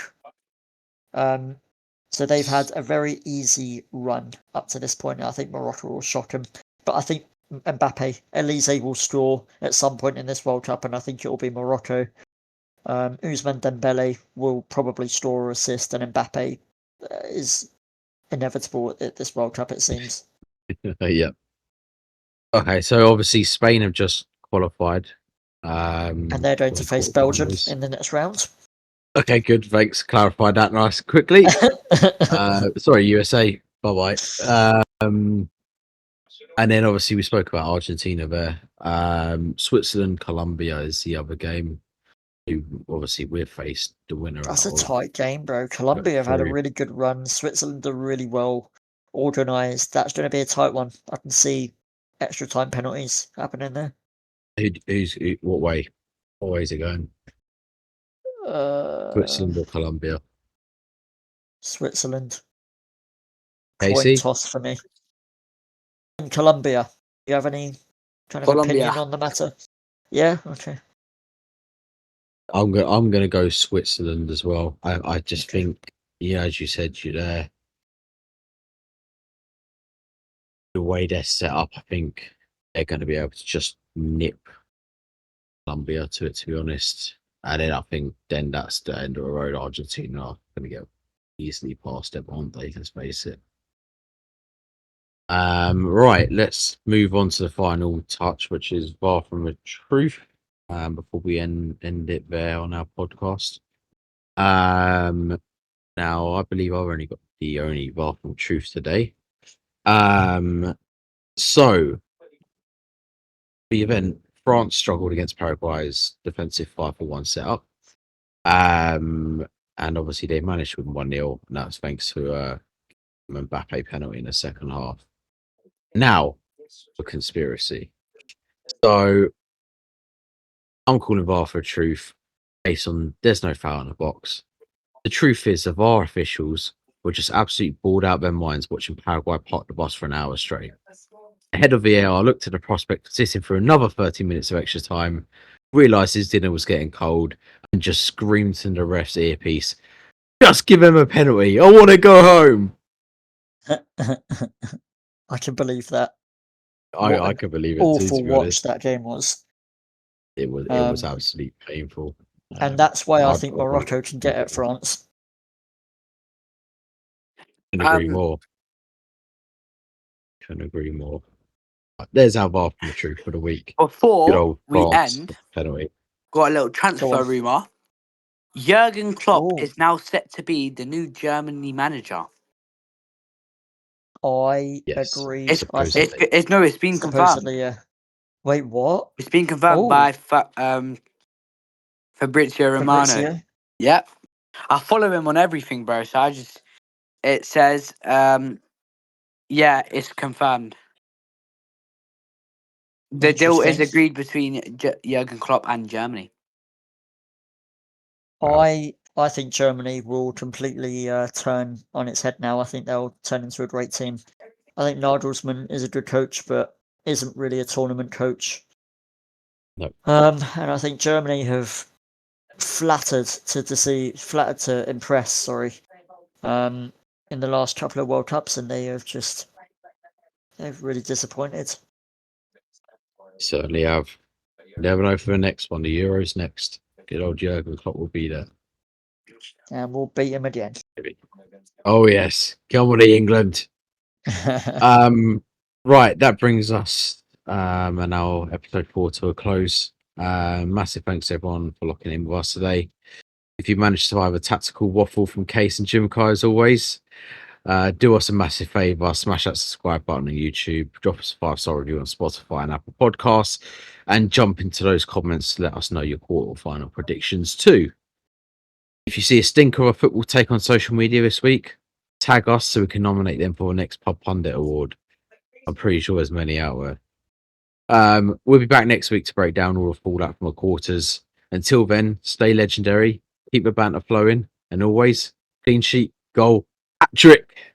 So they've had a very easy run up to this point. I think Morocco will shock them, but I think Mbappe, Elise will score at some point in this World Cup, and I think it will be Morocco. Ousmane Dembele will probably score or assist, and Mbappe is inevitable at this World Cup, it seems. Yeah. Okay, so obviously Spain have just qualified. And they're going to face Belgium in the next round. Okay, good. Thanks. Clarified that nice quickly. Sorry, USA. Bye bye. And then obviously we spoke about Argentina there. Switzerland, Colombia is the other game. Who obviously we've faced the winner. That's a out of tight game, bro. Colombia have had a three. really good run. Switzerland are really well organised. That's going to be a tight one. I can see extra time penalties happening there. What way? What way is it going? Switzerland or Colombia? Switzerland. Casey? Coin toss for me. And Colombia. Do you have any kind of Colombia. opinion on the matter? Yeah. Okay. I'm gonna go Switzerland as well. I just Okay. think, yeah, as you said, you're there. The way they're set up, I think they're going to be able to just nip Colombia to it, to be honest. And then I think then that's the end of the road. Argentina are going to get easily past them, aren't they? Let's face it. Right, let's move on to the final touch, which is VAR From The Truth. Before we end it there on our podcast. Now I believe I've only got the only VAR From The Truth today. So the event, France struggled against Paraguay's defensive 5-4-1 setup. And obviously they managed to win 1-0, and that's thanks to a Mbappe penalty in the second half. Now, for conspiracy. So, I'm calling VAR for truth based on there's no foul in the box. The truth is, the VAR officials were just absolutely bored out of their minds watching Paraguay park the bus for an hour straight. Ahead of VAR, looked at the prospect of sitting for another 30 minutes of extra time, realised his dinner was getting cold, and just screamed in the ref's earpiece, "Just give him a penalty! I want to go home!" I can believe that. I can believe it too, Awful to be watch honest. that game was. It was absolutely painful. And that's why I I'd think probably- Morocco can get at France. Couldn't agree more. Couldn't agree more. There's our VAR from the truth for the week. Good Before old we France end, penalty. got a little Go transfer on. rumor. Jurgen Klopp Ooh. is now set to be the new Germany manager. I Yes, agree. I supposedly. think It's been confirmed. supposedly, yeah. Wait, what? It's been confirmed Oh. by Fabrizio Romano. Fabrizio? Yep. I follow him on everything, bro. So it says, yeah, it's confirmed. The deal is Interesting. agreed between Jurgen Klopp and Germany. I think Germany will completely turn on its head now. I think they'll turn into a great team. I think Nagelsmann is a good coach, but isn't really a tournament coach. No. And I think Germany have flattered to impress. Sorry. In the last couple of World Cups, and they've really disappointed. Certainly have. Never know for the next one. The Euros next. Good old Jurgen Klopp will be there. And we'll beat him again. Oh yes, come on, England. Right, that brings us and our episode 4 to a close. Massive thanks to everyone for locking in with us today. If you managed to survive a tactical waffle from Case and Jumka, as always, do us a massive favour, smash that subscribe button on YouTube, drop us a 5-star review on Spotify and Apple Podcasts, and jump into those comments to let us know your quarter-final predictions too. If you see a stinker or a football take on social media this week, tag us so we can nominate them for the next Pub Pundit Award. I'm pretty sure there's many out there. We'll be back next week to break down all the fallout from the quarters. Until then, stay legendary, keep the banter flowing, and always clean sheet, goal, hat trick.